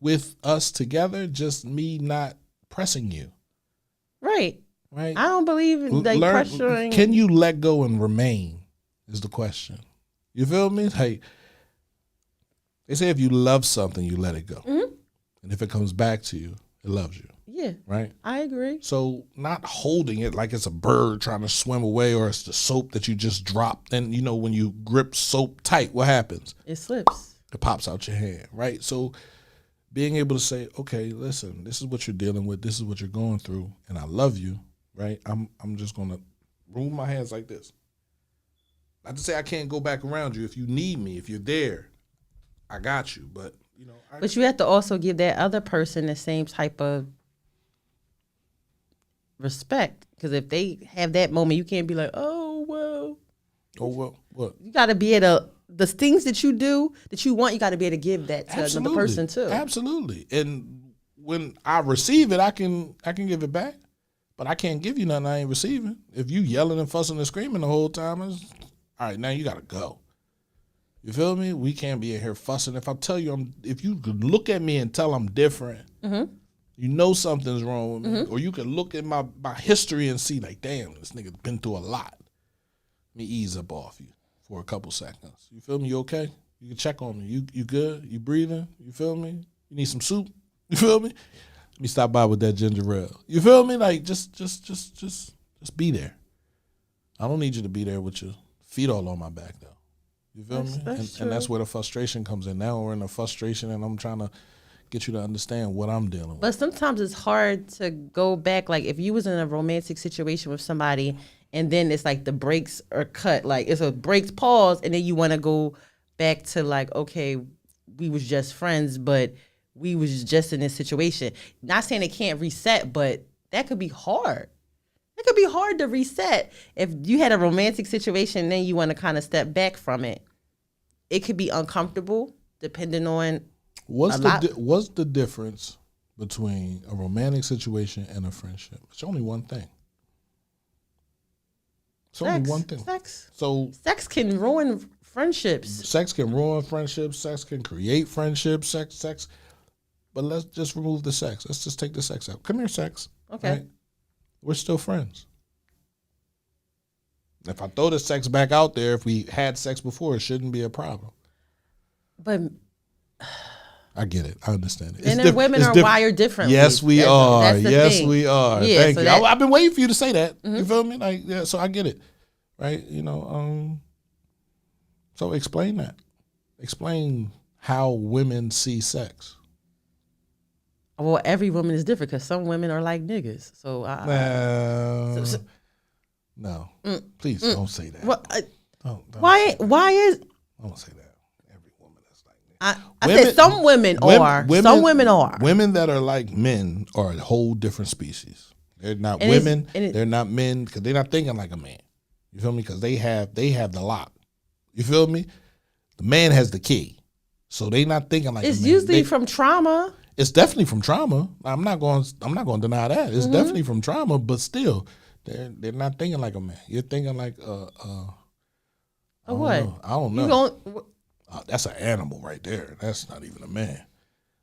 with us together. Just me not pressing you. Right. Right. I don't believe in pressuring. Can you let go and remain? Is the question. You feel me? Like they say, if you love something, you let it go, and if it comes back to you, it loves you. Yeah. Right? I agree. So not holding it like it's a bird trying to swim away or it's the soap that you just dropped. And, when you grip soap tight, what happens? It slips. It pops out your hand, right? So being able to say, okay, listen, this is what you're dealing with. This is what you're going through. And I love you, right? I'm just going to move my hands like this. Not to say I can't go back around you. If you need me, if you're there, I got you. But, But you have to also give that other person the same type of respect, because if they have that moment, you can't be like, oh well, what? You got to be able to, the things that you do that you want, you got to be able to give that to another person too. Absolutely. And when I receive it, I can give it back, but I can't give you nothing I ain't receiving. If you yelling and fussing and screaming the whole time, all right, now you got to go. You feel me? We can't be in here fussing. If I tell you, if you could look at me and tell I'm different, you know something's wrong with me. Or you can look at my history and see like, damn, this nigga's been through a lot. Let me ease up off you for a couple seconds. You feel me? You okay? You can check on me. You good? You breathing? You feel me? You need some soup? You feel me? Let me stop by with that ginger ale. You feel me? Like just be there. I don't need you to be there with your feet all on my back though. You feel me? That's and that's where the frustration comes in. Now we're in a frustration, and I'm trying to get you to understand what I'm dealing with. But sometimes it's hard to go back. Like if you was in a romantic situation with somebody, and then it's like the brakes are cut. Like it's a brakes pause, and then you want to go back to like, okay, we was just friends, but we was just in this situation. Not saying it can't reset, but that could be hard. It could be hard to reset if you had a romantic situation and then you want to kind of step back from it. It could be uncomfortable depending on What's the difference between a romantic situation and a friendship? It's only one thing. It's only one thing. Sex. So sex can ruin friendships. Sex can ruin friendships. Sex can create friendships. Sex. But let's just remove the sex. Let's just take the sex out. Come here, sex. Okay. Right? We're still friends. If I throw the sex back out there, if we had sex before, it shouldn't be a problem. But I get it. I understand it. Men and women are wired differently. Yes, we are. Yes, we are. Yeah, Thank you. I've been waiting for you to say that. Mm-hmm. You feel me? Like, yeah. So I get it. Right? You know. So explain that. Explain how women see sex. Well, every woman is different because some women are like niggas. So no, please don't say that. Well, don't why is? Don't say that. Every woman is like niggas. I said some women are. Some women are. Women that are like men are a whole different species. They're not women. They're not men because they're not thinking like a man. You feel me? Because they have the lock. You feel me? The man has the key, so they not thinking like. It's a man. Usually from trauma. It's definitely from trauma. I'm not going to deny that. It's definitely from trauma, but still, they're not thinking like a man. You're thinking like what? I don't know. That's an animal right there. That's not even a man.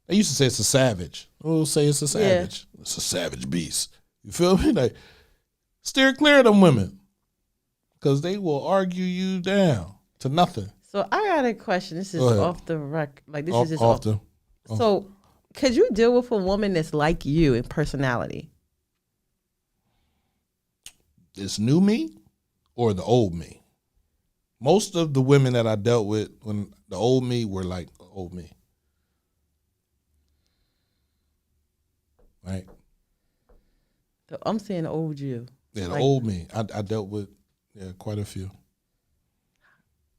They used to say it's a savage. We'll say it's a savage. Yeah. It's a savage beast. You feel me? Like, steer clear of them women, because they will argue you down to nothing. So I got a question. This is off the record. Like this is just off the. So. Could you deal with a woman that's like you in personality? This new me or the old me? Most of the women that I dealt with when the old me were like old me. Right? I'm saying old you. Yeah, the old me. I dealt with quite a few.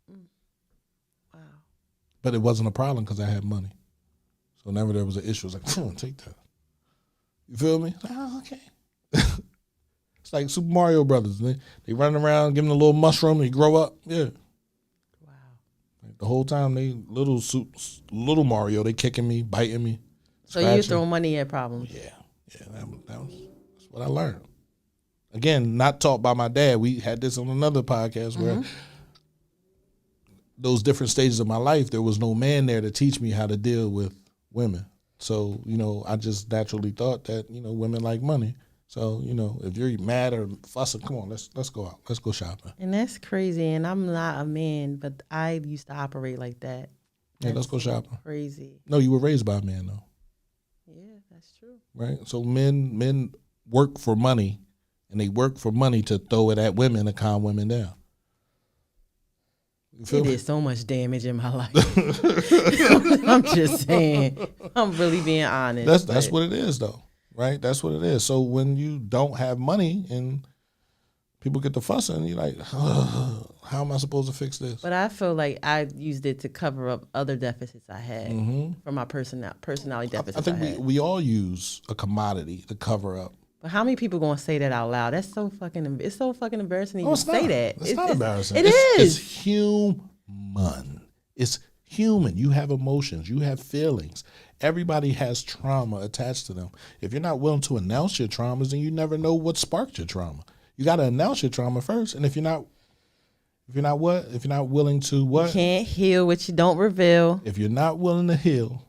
Wow. But it wasn't a problem because I had money. So whenever there was an issue, I was like, take that. You feel me? Oh, okay. It's like Super Mario Brothers. They run around, give them a little mushroom, they grow up. Yeah. Wow. Like the whole time they little Mario, they kicking me, biting me. So you throw money at problems. Yeah. That's what I learned. Again, not taught by my dad. We had this on another podcast where those different stages of my life, there was no man there to teach me how to deal with women. So, I just naturally thought that, women like money. So, if you're mad or fussing, come on, let's go out. Let's go shopping. And that's crazy. And I'm not a man, but I used to operate like that. Yeah, let's go shopping. Crazy. No, you were raised by a man, though. Yeah, that's true. Right? So men work for money, and they work for money to throw it at women to calm women down. It did so much damage in my life. I'm just saying. I'm really being honest. That's what it is, though, right? That's what it is. So when you don't have money and people get to fussing, you're like, how am I supposed to fix this? But I feel like I used it to cover up other deficits I had from my personality deficits. I think we all use a commodity to cover up. But how many people gonna say that out loud? It's so fucking embarrassing to even say that. It's not embarrassing. It is. It's human. It's human. You have emotions. You have feelings. Everybody has trauma attached to them. If you're not willing to announce your traumas, then you never know what sparked your trauma. You got to announce your trauma first. And if you're not willing to what? You can't heal what you don't reveal. If you're not willing to heal,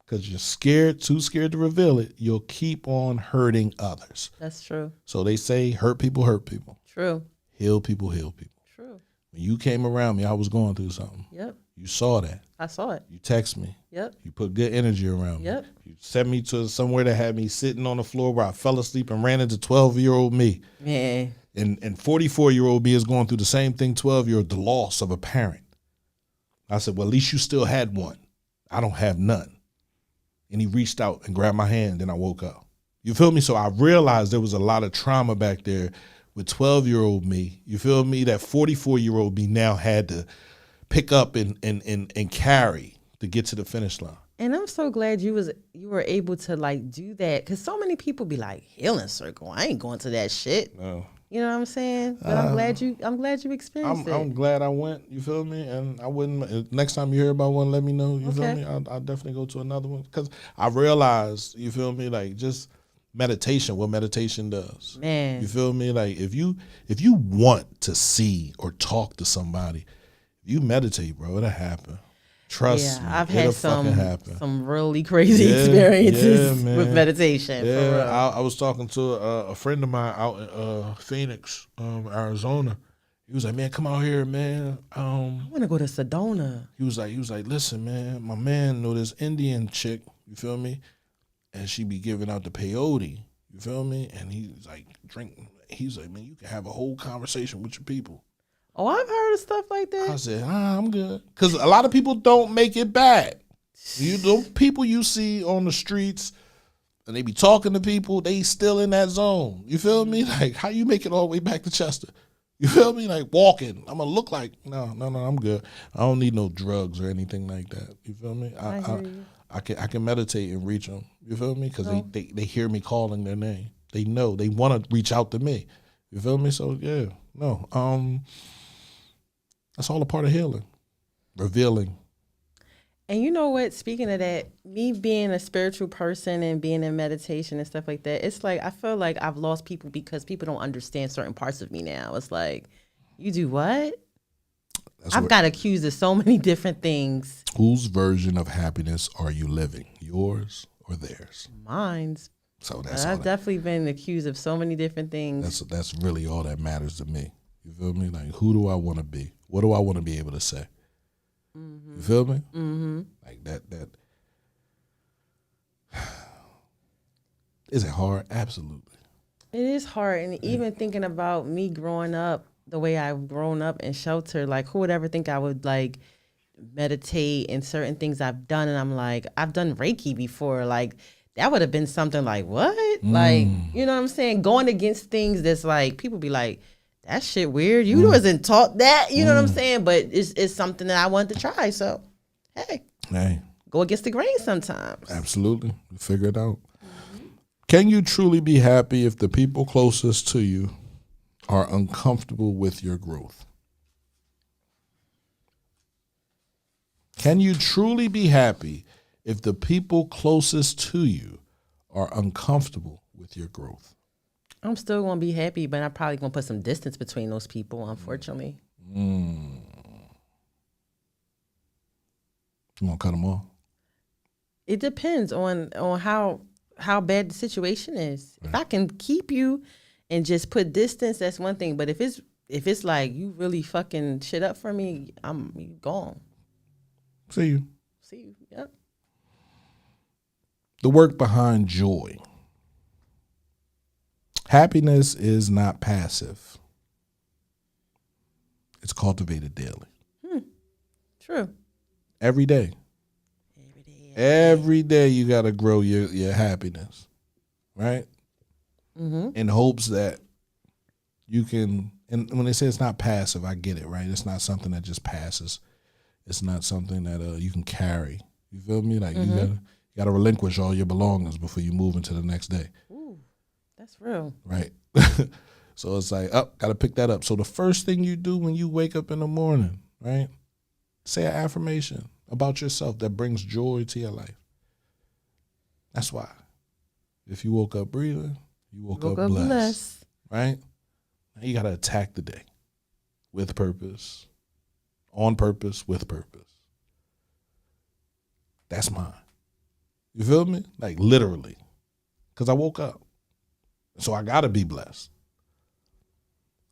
because you're too scared to reveal it, you'll keep on hurting others. That's true. So they say hurt people hurt people. True. Heal people heal people. True. When you came around me, I was going through something. Yep. You saw that. I saw it. You text me. Yep. You put good energy around me. Yep. You sent me to somewhere that had me sitting on the floor where I fell asleep and ran into 12-year-old me. Man. And 44-year-old me is going through the same thing 12-year-old, the loss of a parent. I said, well, at least you still had one. I don't have none. And he reached out and grabbed my hand, and I woke up. You feel me? So I realized there was a lot of trauma back there with 12-year-old me. You feel me? That 44-year-old me now had to pick up and carry to get to the finish line. And I'm so glad you were able to like do that, because so many people be like, healing circle, I ain't going to that shit. No. You know what I'm saying? But I'm glad you experienced it. I'm glad I went. You feel me? And I wouldn't. Next time you hear about one, let me know. You feel me? I'll definitely go to another one, because I realized, you feel me, like just meditation. What meditation does, man. You feel me? Like if you want to see or talk to somebody, if you meditate, bro, it'll happen. Trust me. I've had some really crazy experiences with meditation. Yeah, for real. I was talking to a friend of mine out in Phoenix, Arizona. He was like, man, come out here, man. I want to go to Sedona. He was like, listen, man, my man know this Indian chick, you feel me? And she be giving out the peyote, you feel me? And he's like, he's like, man, you can have a whole conversation with your people. Oh, I've heard of stuff like that. I said, I'm good. Because a lot of people don't make it bad. The people you see on the streets and they be talking to people, they still in that zone. You feel me? Like, how you make it all the way back to Chester? You feel me? Like, walking. I'm going to look like, no, I'm good. I don't need no drugs or anything like that. You feel me? I can meditate and reach them. You feel me? Because they hear me calling their name. They know. They want to reach out to me. You feel me? So, yeah. No. That's all a part of healing, revealing. And you know what? Speaking of that, me being a spiritual person and being in meditation and stuff like that, it's like I feel like I've lost people because people don't understand certain parts of me now. It's like, you do what? I've got accused of so many different things. Whose version of happiness are you living? Yours or theirs? Mine's. So I've definitely been accused of so many different things. That's really all that matters to me. You feel me? Like, who do I want to be? What do I want to be able to say? Mm-hmm. You feel me? Mm-hmm. Like that. Is it hard? Absolutely. It is hard. And even thinking about me growing up, the way I've grown up in shelter, like who would ever think I would like meditate and certain things I've done. And I'm like, I've done Reiki before. Like that would have been something like, what? Like, you know what I'm saying? Going against things that's like, people be like, that shit weird. You wasn't taught that. You know what I'm saying? But it's something that I wanted to try. So, hey, go against the grain sometimes. Absolutely. Figure it out. Mm-hmm. Can you truly be happy if the people closest to you are uncomfortable with your growth? Can you truly be happy if the people closest to you are uncomfortable with your growth? I'm still going to be happy, but I'm probably going to put some distance between those people, unfortunately. You going to cut them off? It depends on how bad the situation is. Right. If I can keep you and just put distance, that's one thing. But if it's like you really fucking shit up for me, I'm gone. See you. Yep. The work behind joy. Happiness is not passive. It's cultivated daily. True. Every day. Every day you got to grow your happiness, right? Mm-hmm. In hopes that you can, and when they say it's not passive, I get it, right? It's not something that just passes. It's not something that you can carry. You feel me? Like you gotta relinquish all your belongings before you move into the next day. Ooh, that's real. Right. So it's like, gotta pick that up. So the first thing you do when you wake up in the morning, right? Say an affirmation about yourself that brings joy to your life. That's why. If you woke up breathing, you woke up blessed. Right? Now you gotta attack the day with purpose, on purpose, with purpose. That's mine. You feel me? Like literally. Because I woke up. So I got to be blessed.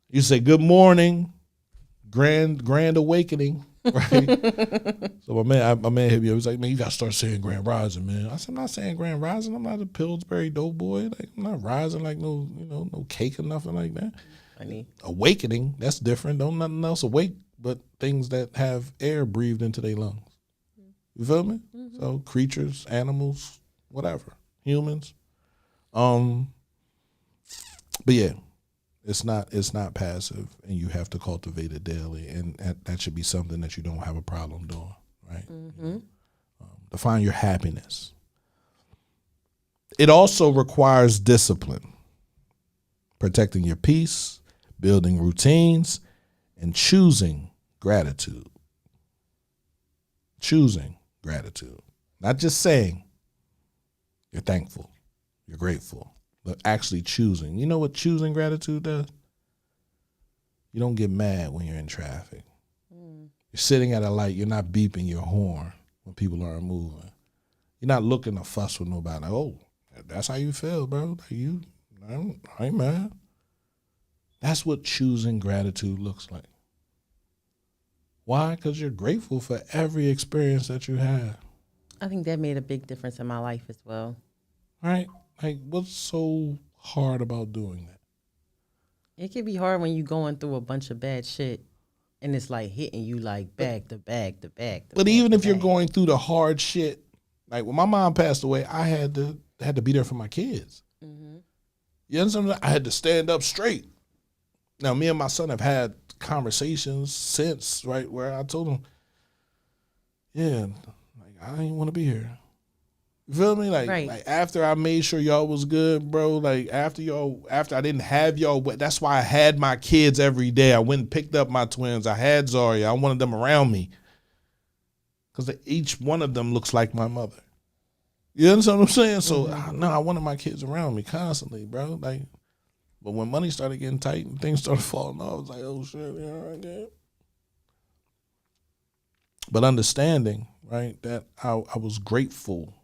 You say, good morning, grand awakening, right? So my man hit me up. He was like, man, you got to start saying grand rising, man. I said, I'm not saying grand rising. I'm not a Pillsbury doughboy. Like, I'm not rising like no cake or nothing like that. Funny. Awakening, that's different. Don't nothing else awake but things that have air breathed into their lungs. You feel me? So creatures, animals, whatever, humans. But yeah, it's not passive, and you have to cultivate it daily, and that should be something that you don't have a problem doing, right? Define your happiness. It also requires discipline, protecting your peace, building routines, and choosing gratitude. Choosing gratitude. Not just saying you're thankful, you're grateful, but actually choosing. You know what choosing gratitude does? You don't get mad when you're in traffic. You're sitting at a light, you're not beeping your horn when people aren't moving. You're not looking to fuss with nobody. Like, oh, that's how you feel, bro. Like I ain't mad. That's what choosing gratitude looks like. Why? Because you're grateful for every experience that you have. I think that made a big difference in my life as well. Right? Like, what's so hard about doing that? It can be hard when you're going through a bunch of bad shit and it's like hitting you like back to back to back. But even if you're going through the hard shit, like when my mom passed away, I had to be there for my kids. You understand? I had to stand up straight. Now, me and my son have had conversations since, right, where I told him, yeah, like I ain't want to be here. You feel me? Like, right. Like after I made sure y'all was good, bro, like after I didn't have y'all, that's why I had my kids every day. I went and picked up my twins. I had Zaria. I wanted them around me. Because each one of them looks like my mother. You understand what I'm saying? So, no, I wanted my kids around me constantly, bro. Like, but when money started getting tight and things started falling off, I was like, oh, shit, yeah, I get it. But understanding, right, that I was grateful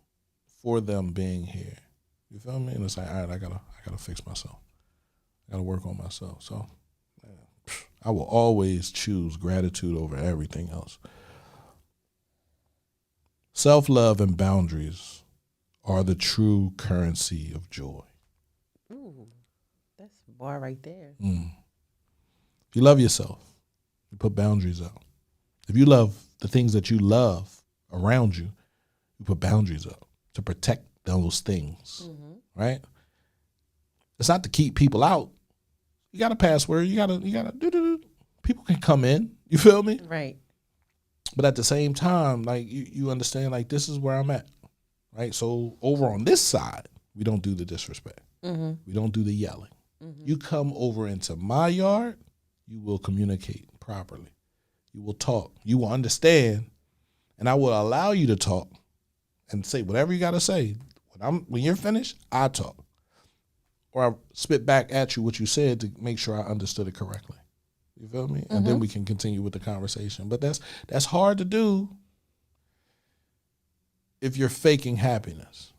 for them being here. You feel me? And it's like, all right, I gotta fix myself. I gotta work on myself. So, man, I will always choose gratitude over everything else. Self-love and boundaries are the true currency of joy. Ooh, that's a bar right there. If you love yourself, you put boundaries up. If you love the things that you love around you, you put boundaries up to protect those things, right? It's not to keep people out. You got a password. You gotta do. People can come in. You feel me? Right. But at the same time, like you understand, like this is where I'm at, right? So over on this side, we don't do the disrespect. We don't do the yelling. You come over into my yard, you will communicate properly. You will talk. You will understand, and I will allow you to talk and say whatever you got to say. When you're finished, I talk. Or I spit back at you what you said to make sure I understood it correctly. You feel me? And then we can continue with the conversation. But that's hard to do if you're faking happiness.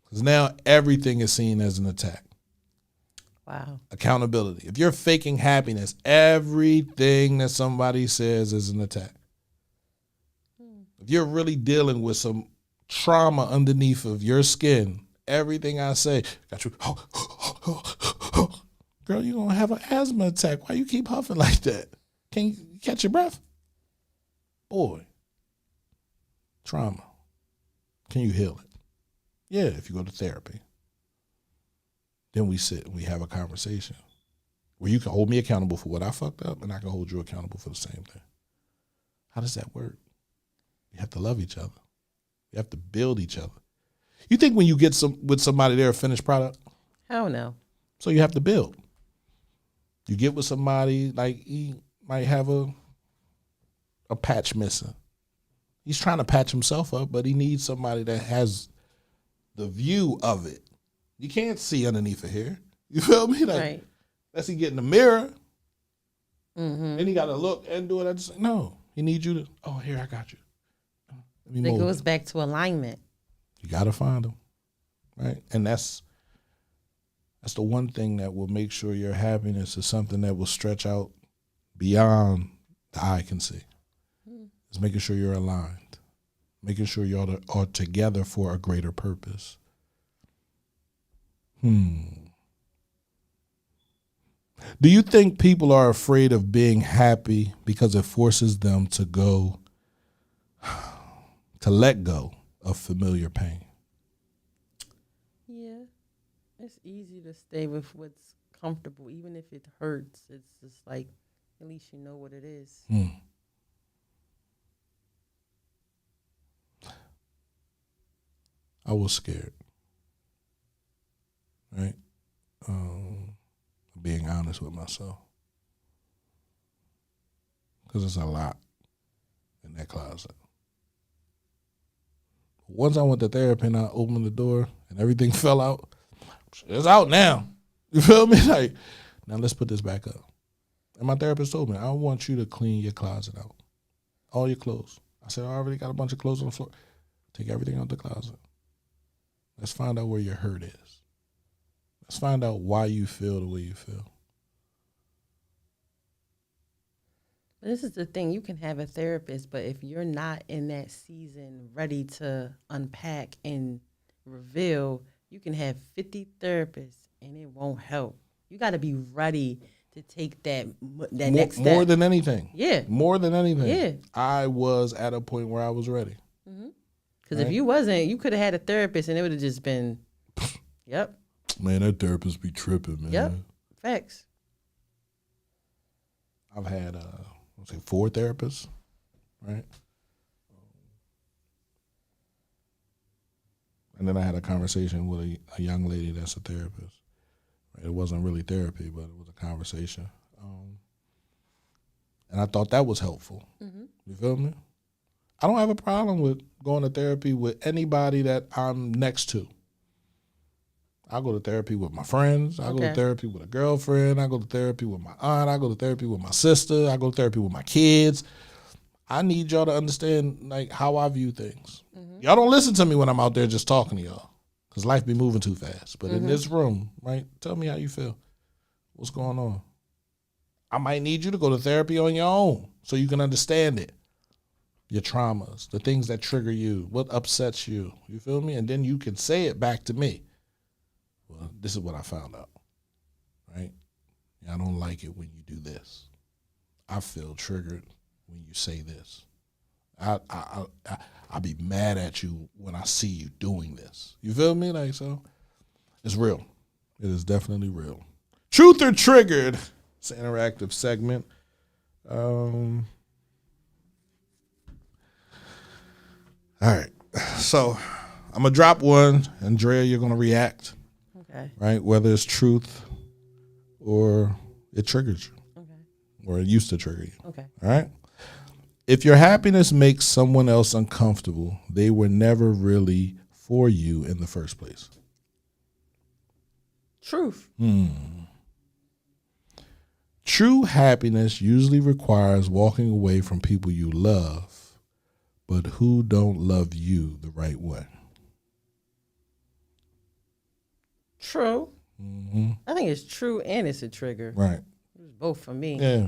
Because now everything is seen as an attack. Wow. Accountability. If you're faking happiness, everything that somebody says is an attack. If you're really dealing with some trauma underneath of your skin, everything I say, got you, girl, you're going to have an asthma attack. Why you keep huffing like that? Can you catch your breath? Boy, trauma. Can you heal it? Yeah, if you go to therapy. Then we sit and we have a conversation where you can hold me accountable for what I fucked up and I can hold you accountable for the same thing. How does that work? You have to love each other. You have to build each other. You think when you get with somebody, they're a finished product? Hell no. So you have to build. You get with somebody, like he might have a patch missing. He's trying to patch himself up, but he needs somebody that has the view of it. You can't see underneath of here. You feel me? Like, right. Unless he get in the mirror, then he got to look and do it. No, he needs you to, oh, here, I got you. It goes back to alignment. You got to find them, right? And that's the one thing that will make sure your happiness is something that will stretch out beyond the eye can see. It's making sure you're aligned, making sure y'all are together for a greater purpose. Do you think people are afraid of being happy because it forces them to let go of familiar pain? Yeah, it's easy to stay with what's comfortable, even if it hurts. It's just like, at least you know what it is. I was scared, right? Being honest with myself. Because it's a lot in that closet. Once I went to therapy and I opened the door and everything fell out, it's out now. You feel me? Like, now let's put this back up. And my therapist told me, I want you to clean your closet out. All your clothes. I said, I already got a bunch of clothes on the floor. Take everything out the closet. Let's find out where your hurt is. Let's find out why you feel the way you feel. But this is the thing. You can have a therapist, but if you're not in that season ready to unpack and reveal, you can have 50 therapists and it won't help. You got to be ready to take that next step. More than anything. Yeah. More than anything. Yeah. I was at a point where I was ready. Because if you wasn't, you could have had a therapist and it would have just been, yep. Man, that therapist be tripping, man. Yep. Facts. I've had, 4 therapists, right? And then I had a conversation with a young lady that's a therapist. Right? It wasn't really therapy, but it was a conversation. And I thought that was helpful. You feel me? I don't have a problem with going to therapy with anybody that I'm next to. I go to therapy with my friends. I go to therapy with a girlfriend. I go to therapy with my aunt. I go to therapy with my sister. I go to therapy with my kids. I need y'all to understand like how I view things. Y'all don't listen to me when I'm out there just talking to y'all because life be moving too fast. But in this room, right, tell me how you feel. What's going on? I might need you to go to therapy on your own so you can understand it. Your traumas, the things that trigger you, what upsets you. You feel me? And then you can say it back to me. Well, this is what I found out, right? I don't like it when you do this. I feel triggered when you say this. I'll be mad at you when I see you doing this. You feel me? Like, so it's real. It is definitely real. Truth or Triggered. It's an interactive segment. All right. So I'm going to drop one. Andrea, you're going to react. Okay. Right? Whether it's truth or it triggers you. Okay. Or it used to trigger you. Okay. All right? If your happiness makes someone else uncomfortable, they were never really for you in the first place. Truth. True happiness usually requires walking away from people you love, but who don't love you the right way. True. I think it's true and it's a trigger. Right. It's both for me. Yeah.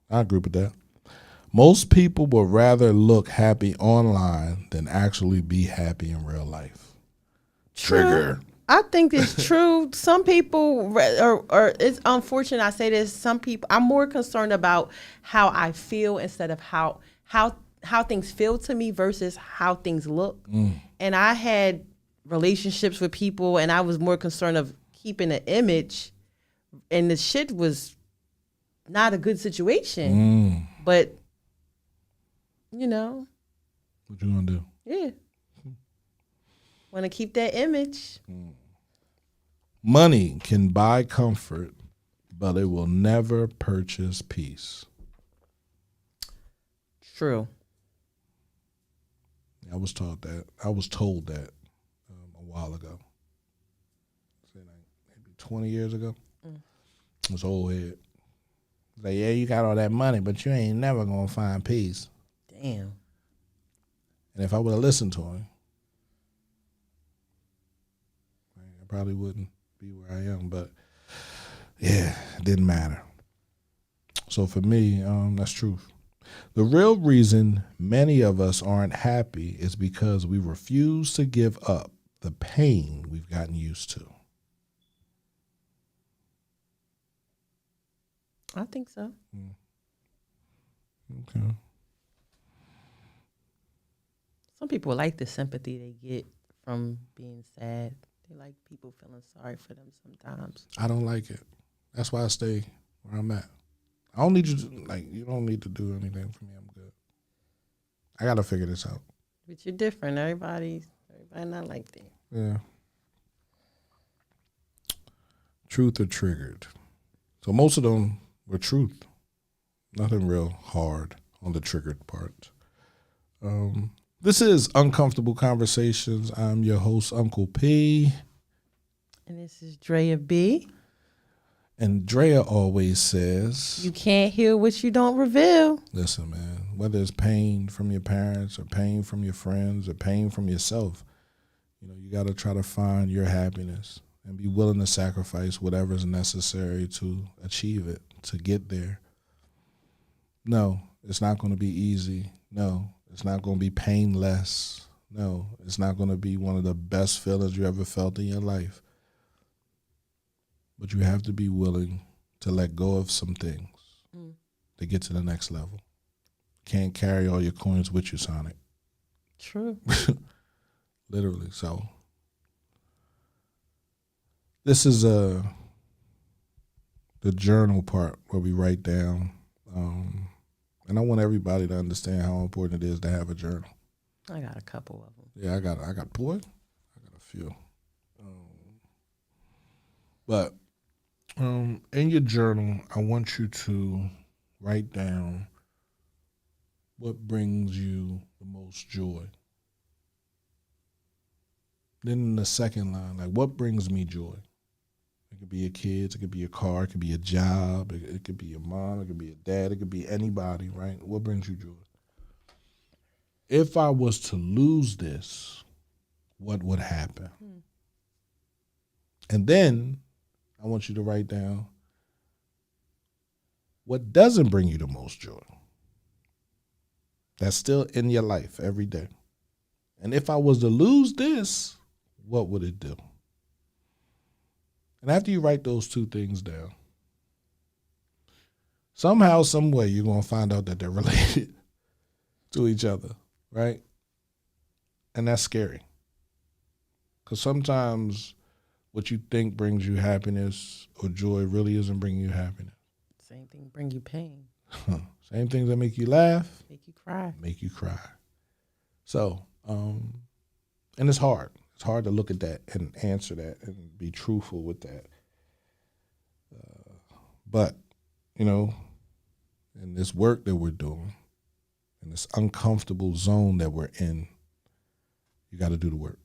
I agree with that. Most people would rather look happy online than actually be happy in real life. Trigger. I think it's true. Some people, or it's unfortunate I say this, some people, I'm more concerned about how I feel instead of how things feel to me versus how things look. And I had relationships with people and I was more concerned of keeping an image, and the shit was not a good situation. But, you know. What you gonna do? Yeah. Want to keep that image. Money can buy comfort, but it will never purchase peace. True. I was told that a while ago. Say like maybe 20 years ago. This old head. Like, yeah, you got all that money, but you ain't never gonna find peace. Damn. And if I would have listened to him, I probably wouldn't be where I am. But yeah, it didn't matter. So for me, that's truth. The real reason many of us aren't happy is because we refuse to give up the pain we've gotten used to. I think so. Okay. Some people like the sympathy they get from being sad. They like people feeling sorry for them sometimes. I don't like it. That's why I stay where I'm at. I don't need you to, you don't need to do anything for me. I'm good. I got to figure this out. But you're different. Everybody not like that. Yeah. Truth or triggered. So most of them were truth. Nothing real hard on the triggered part. This is Uncomfortable Conversations. I'm your host, Uncle P. And this is Drea B. And Drea always says, you can't heal what you don't reveal. Listen, man, whether it's pain from your parents or pain from your friends or pain from yourself, you got to try to find your happiness and be willing to sacrifice whatever is necessary to achieve it, to get there. No, it's not going to be easy. No, it's not going to be painless. No, it's not going to be one of the best feelings you ever felt in your life. But you have to be willing to let go of some things to get to the next level. Can't carry all your coins with you, Sonic. True. Literally. So this is the journal part where we write down. And I want everybody to understand how important it is to have a journal. I got a couple of them. Yeah, I got a few. But in your journal, I want you to write down what brings you the most joy. Then in the second line, what brings me joy? It could be your kids, it could be your car, it could be a job, it could be your mom, it could be your dad, it could be anybody, right? What brings you joy? If I was to lose this, what would happen? And then I want you to write down what doesn't bring you the most joy. That's still in your life every day. And if I was to lose this, what would it do? And after you write those two things down, somehow, some way, you're going to find out that they're related to each other, right? And that's scary. Because sometimes what you think brings you happiness or joy really isn't bringing you happiness. Same thing bring you pain. Same things that make you laugh. Make you cry. So, and it's hard. It's hard to look at that and answer that and be truthful with that. But, in this work that we're doing, in this uncomfortable zone that we're in, you got to do the work.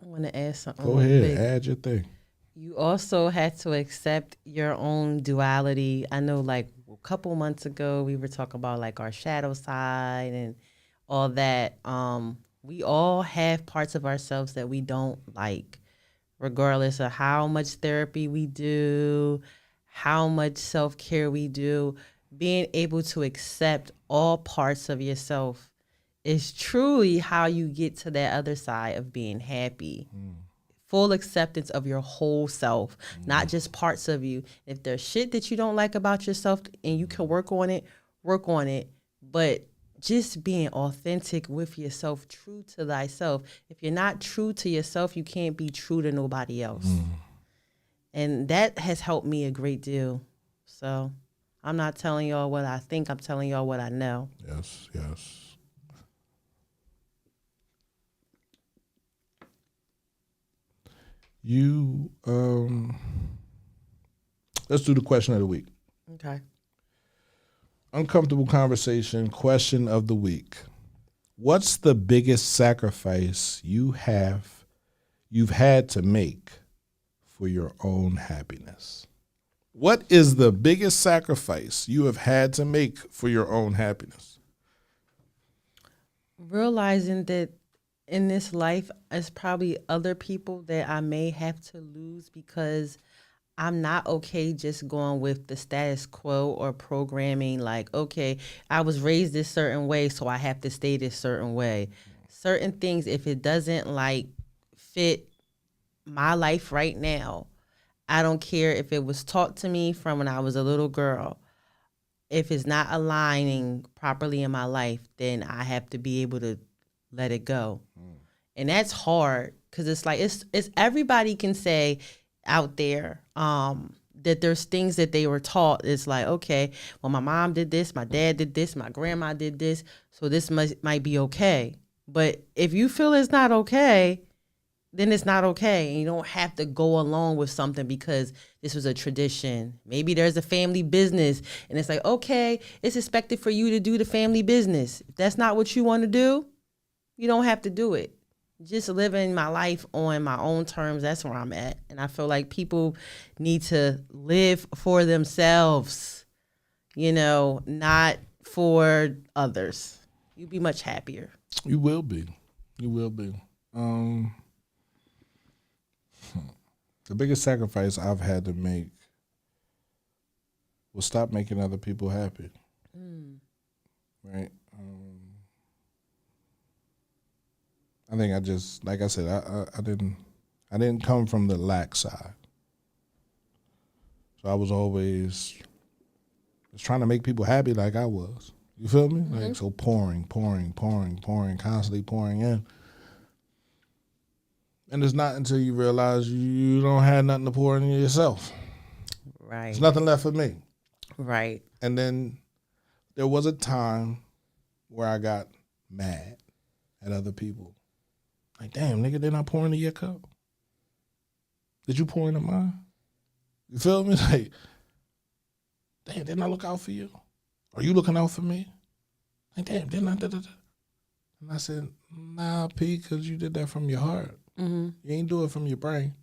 I want to add something. Go ahead, add your thing. You also had to accept your own duality. I know a couple months ago, we were talking about our shadow side and all that. We all have parts of ourselves that we don't like, regardless of how much therapy we do, how much self-care we do. Being able to accept all parts of yourself is truly how you get to that other side of being happy. Full acceptance of your whole self, not just parts of you. If there's shit that you don't like about yourself and you can work on it. But just being authentic with yourself, true to thyself. If you're not true to yourself, you can't be true to nobody else. And that has helped me a great deal. So I'm not telling y'all what I think. I'm telling y'all what I know. Yes, yes. Let's do the question of the week. Okay. Uncomfortable conversation, question of the week. What's the biggest sacrifice you've had to make for your own happiness? What is the biggest sacrifice you have had to make for your own happiness? Realizing that in this life, it's probably other people that I may have to lose because I'm not okay just going with the status quo or programming okay, I was raised this certain way, so I have to stay this certain way. Certain things, if it doesn't fit my life right now, I don't care if it was taught to me from when I was a little girl. If it's not aligning properly in my life, then I have to be able to let it go. And that's hard because it's like it's everybody can say out there that there's things that they were taught. It's like, okay, well, my mom did this, my dad did this, my grandma did this, so this might be okay. But if you feel it's not okay, then it's not okay. And you don't have to go along with something because this was a tradition. Maybe there's a family business and it's like, okay, it's expected for you to do the family business. If that's not what you want to do, you don't have to do it. Just living my life on my own terms, that's where I'm at. And I feel like people need to live for themselves, not for others. You'd be much happier. You will be. You will be. The biggest sacrifice I've had to make was stop making other people happy. Right? I think I just, like I said, I didn't come from the lack side. So I was always just trying to make people happy like I was. You feel me? Like, so pouring, constantly pouring in. And it's not until you realize you don't have nothing to pour into yourself. Right. There's nothing left for me. Right. And then there was a time where I got mad at other people. Like, damn, nigga, they're not pouring into your cup. Did you pour into mine? You feel me? Like, damn, didn't I look out for you? Are you looking out for me? Like, damn, didn't I? Da-da-da. And I said, nah, P, because you did that from your heart. You ain't do it from your brain.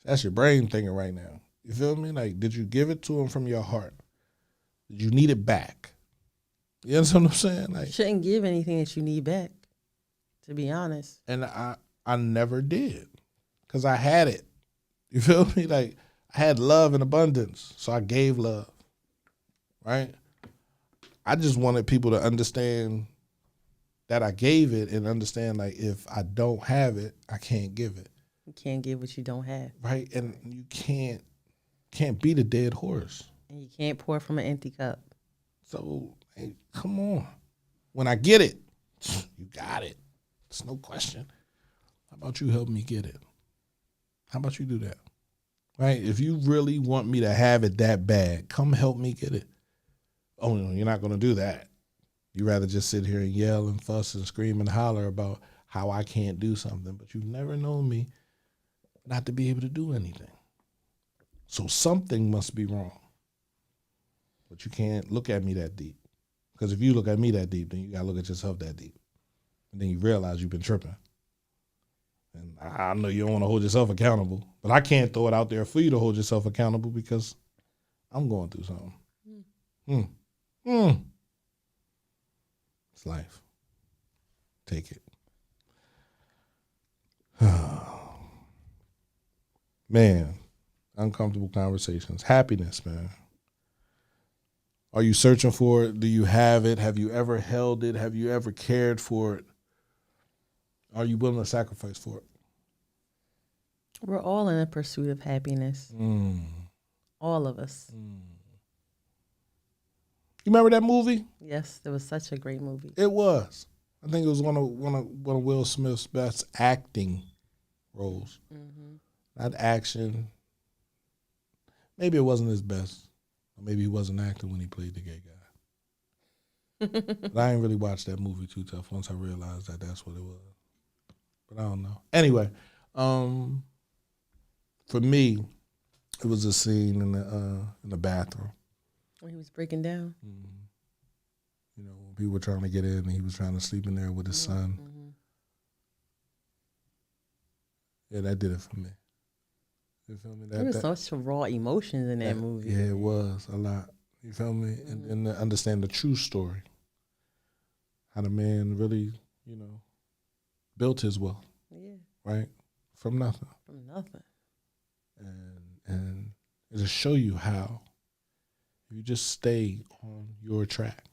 That's your brain thinking right now. You feel me? Like, did you give it to him from your heart? Did you need it back? You understand what I'm saying? Like, you shouldn't give anything that you need back, to be honest. And I never did because I had it. You feel me? Like, I had love in abundance, so I gave love, right? I just wanted people to understand that I gave it and understand, like, if I don't have it, I can't give it. You can't give what you don't have. Right? And you can't beat a dead horse. And you can't pour from an empty cup. So, hey, come on. When I get it, you got it. It's no question. How about you help me get it? How about you do that? Right? If you really want me to have it that bad, come help me get it. Oh, no, you're not going to do that. You'd rather just sit here and yell and fuss and scream and holler about how I can't do something. But you've never known me not to be able to do anything. So something must be wrong. But you can't look at me that deep. Because if you look at me that deep, then you got to look at yourself that deep. And then you realize you've been tripping. And I know you don't want to hold yourself accountable, but I can't throw it out there for you to hold yourself accountable because I'm going through something. It's life. Take it. Man, uncomfortable conversations. Happiness, man. Are you searching for it? Do you have it? Have you ever held it? Have you ever cared for it? Are you willing to sacrifice for it? We're all in a pursuit of happiness. All of us. You remember that movie? Yes, it was such a great movie. It was. I think it was one of Will Smith's best acting roles. Not action. Maybe it wasn't his best. Or maybe he wasn't acting when he played the gay guy. But I ain't really watched that movie too tough once I realized that that's what it was. But I don't know. Anyway, for me, it was a scene in the bathroom. When he was breaking down? You know, people were trying to get in and he was trying to sleep in there with his son. Yeah, that did it for me. You feel me? There was such raw emotions in that movie. Yeah, it was a lot. You feel me? And to understand the true story. How the man really, built his wealth. Yeah. Right? From nothing. From nothing. And it'll show you how if you just stay on your track,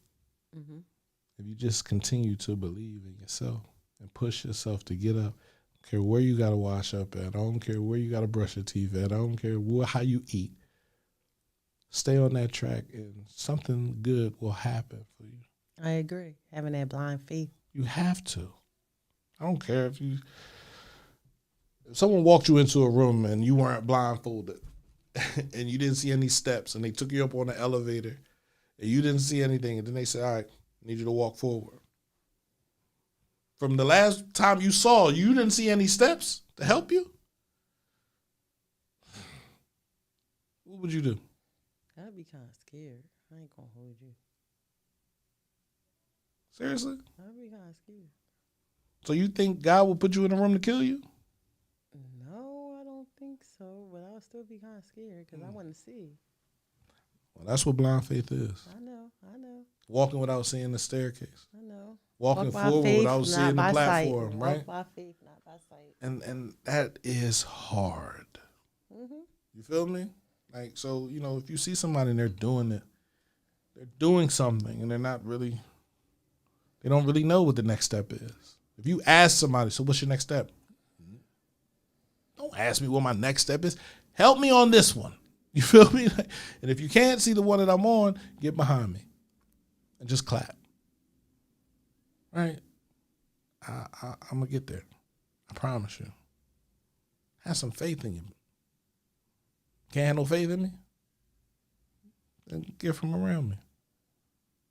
if you just continue to believe in yourself and push yourself to get up care where you got to wash up at. I don't care where you got to brush your teeth at. I don't care how you eat. Stay on that track and something good will happen for you. I agree. Having that blind faith. You have to. I don't care if someone walked you into a room and you weren't blindfolded and you didn't see any steps and they took you up on the elevator and you didn't see anything and then they said, all right, I need you to walk forward. From the last time you saw, you didn't see any steps to help you? What would you do? I'd be kind of scared. I ain't gonna hold you. Seriously? I'd be kind of scared. So you think God will put you in a room to kill you? No, I don't think so. But I'll still be kind of scared because I want to see. Well, that's what blind faith is. I know. Walking without seeing the staircase. I know. Walking Walk forward faith, without seeing the platform, sight. right? Walk by faith, not by sight. And that is hard. Mm-hmm. You feel me? Like, so, if you see somebody and they're doing it, they're doing something and they don't really know what the next step is. If you ask somebody, so what's your next step? Don't ask me what my next step is. Help me on this one. You feel me? And if you can't see the one that I'm on, get behind me and just clap. Right? I'm going to get there. I promise you. Have some faith in you. Can't have no faith in me? Then get from around me.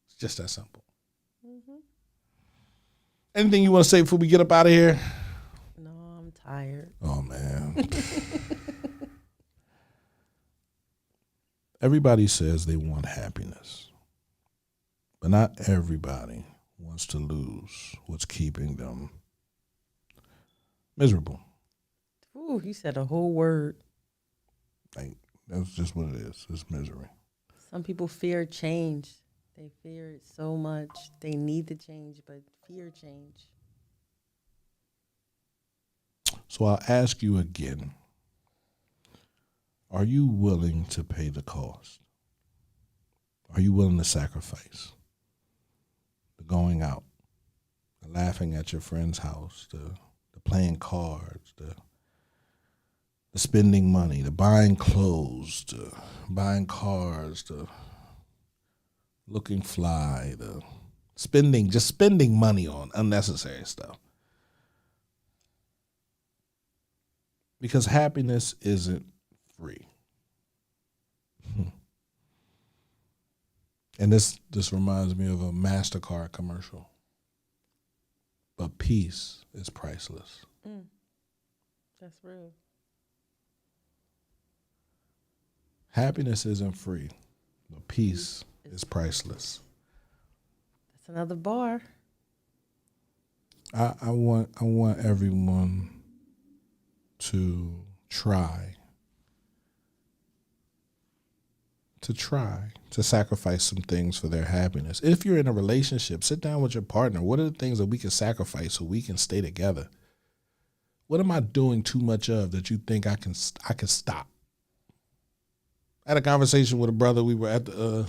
It's just that simple. Mm-hmm. Anything you want to say before we get up out of here? No, I'm tired. Oh, man. Everybody says they want happiness, but not everybody wants to lose what's keeping them miserable. Ooh, you said a whole word. Like, that's just what it is. It's misery. Some people fear change. They fear it so much. They need to change, but fear change. So I'll ask you again. Are you willing to pay the cost? Are you willing to sacrifice? The going out, the laughing at your friend's house, the playing cards, the spending money, the buying clothes, the buying cars, the looking fly, the spending money on unnecessary stuff. Because happiness isn't free. And this reminds me of a MasterCard commercial. But peace is priceless. That's real. Happiness isn't free, but peace is priceless. That's another bar. I want everyone to try to sacrifice some things for their happiness. If you're in a relationship, sit down with your partner. What are the things that we can sacrifice so we can stay together? What am I doing too much of that you think I can stop? I had a conversation with a brother. We were at the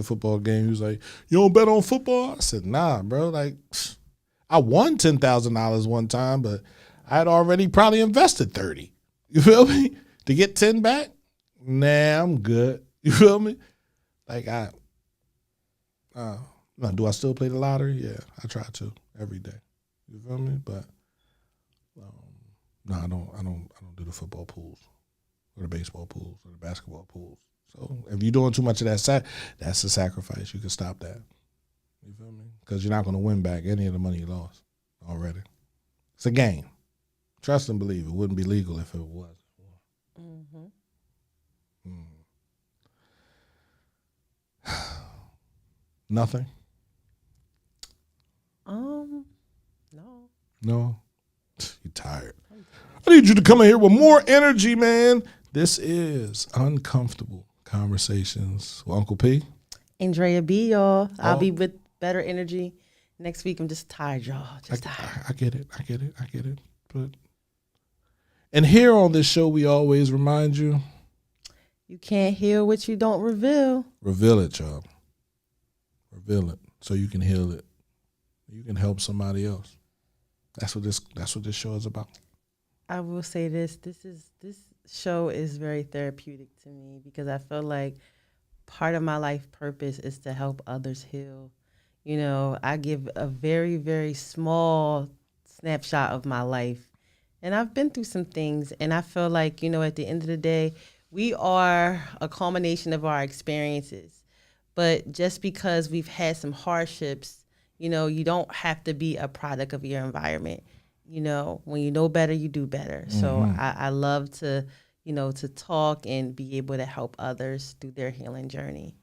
football game. He was like, "You don't bet on football?" I said, "Nah, bro. Like, I won $10,000 one time, but I had already probably invested 30. You feel me? To get 10 back? Nah, I'm good. You feel me? Like now, do I still play the lottery? Yeah, I try to every day. You feel me? But no, I don't do the football pools or the baseball pools or the basketball pools. So if you're doing too much of that, that's a sacrifice. You can stop that. You feel me? Because you're not going to win back any of the money you lost already. It's a game. Trust and believe. It wouldn't be legal if it was. Mm-hmm. Nothing? No. No? You're tired. I need you to come in here with more energy, man. This is Uncomfortable Conversations with Uncle P. And Drea B, y'all. I'll be with better energy next week. I'm just tired, y'all. Tired. I get it. And here on this show, we always remind you. You can't heal what you don't reveal. Reveal it, y'all. Reveal it so you can heal it. You can help somebody else. That's what this show is about. I will say this. This show is very therapeutic to me because I feel like part of my life purpose is to help others heal. You know, I give a very, very small snapshot of my life. And I've been through some things. And I feel like, you know, at the end of the day, we are a culmination of our experiences. But just because we've had some hardships, you know, you don't have to be a product of your environment. You know, when you know better, you do better. So I love to, you know, to talk and be able to help others through their healing journey.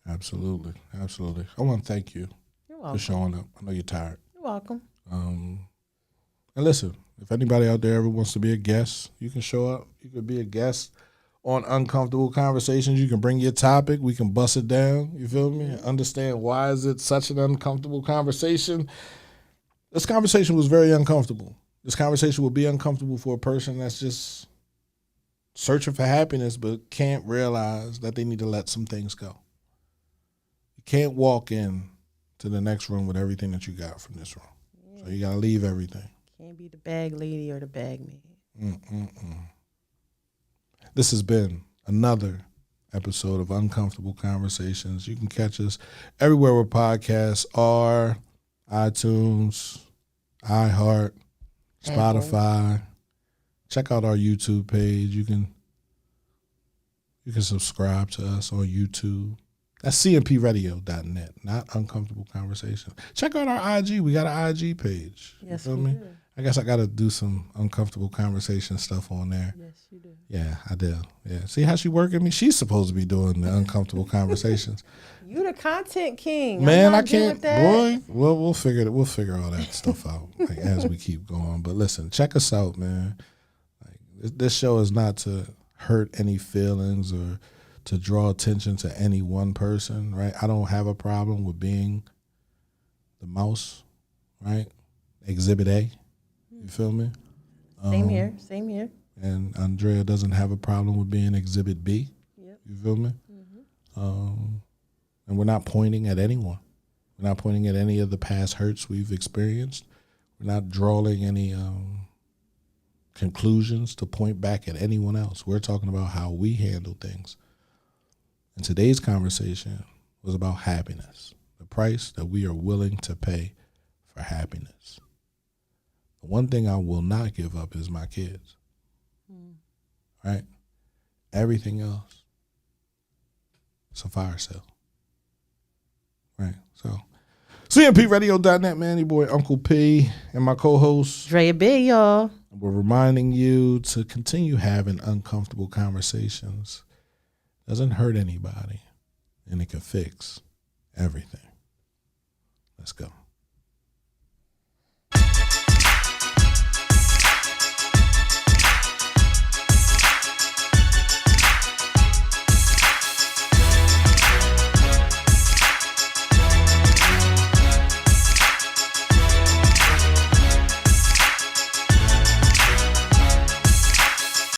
Absolutely. Absolutely. I want to thank you You're for welcome. showing up. I know you're tired. You're welcome. And listen, if anybody out there ever wants to be a guest, you can show up. You could be a guest on Uncomfortable Conversations. You can bring your topic. We can bust it down. You feel me? Understand why is it such an uncomfortable conversation. This conversation was very uncomfortable. This conversation will be uncomfortable for a person that's just searching for happiness but can't realize that they need to let some things go. You can't walk in to the next room with everything that you got from this room. Yeah. So you got to leave everything. Can't be the bag lady or the bag man. This has been another episode of Uncomfortable Conversations. You can catch us everywhere where podcasts are, iTunes, iHeart, Spotify. Check out our YouTube page. You can subscribe to us on YouTube. That's cmpradio.net, not Uncomfortable Conversations. Check out our IG. We got an IG page. Yes, you feel we me? do. I guess I got to do some uncomfortable conversation stuff on there. Yes, you do. Yeah, I do. Yeah. See how she working me? She's supposed to be doing the uncomfortable conversations. You the content king. Man, I I'm not good can't. with that. Boy, we'll figure all that stuff out as we keep going. But listen, check us out, man. Like, this show is not to hurt any feelings or to draw attention to any one person, right? I don't have a problem with being the mouse, right? Exhibit A. You feel me? Same here. Same here. And Andrea doesn't have a problem with being Exhibit B. Yep. You feel me? And we're not pointing at anyone. We're not pointing at any of the past hurts we've experienced. We're not drawing any conclusions to point back at anyone else. We're talking about how we handle things. And today's conversation was about happiness, the price that we are willing to pay for happiness. The one thing I will not give up is my kids. Right? Everything else, it's a fire sale. Right? So, cmpradio.net, man, your boy Uncle P and my co-host Drea B, y'all. We're reminding you to continue having uncomfortable conversations. Doesn't hurt anybody, and it can fix everything. Let's go.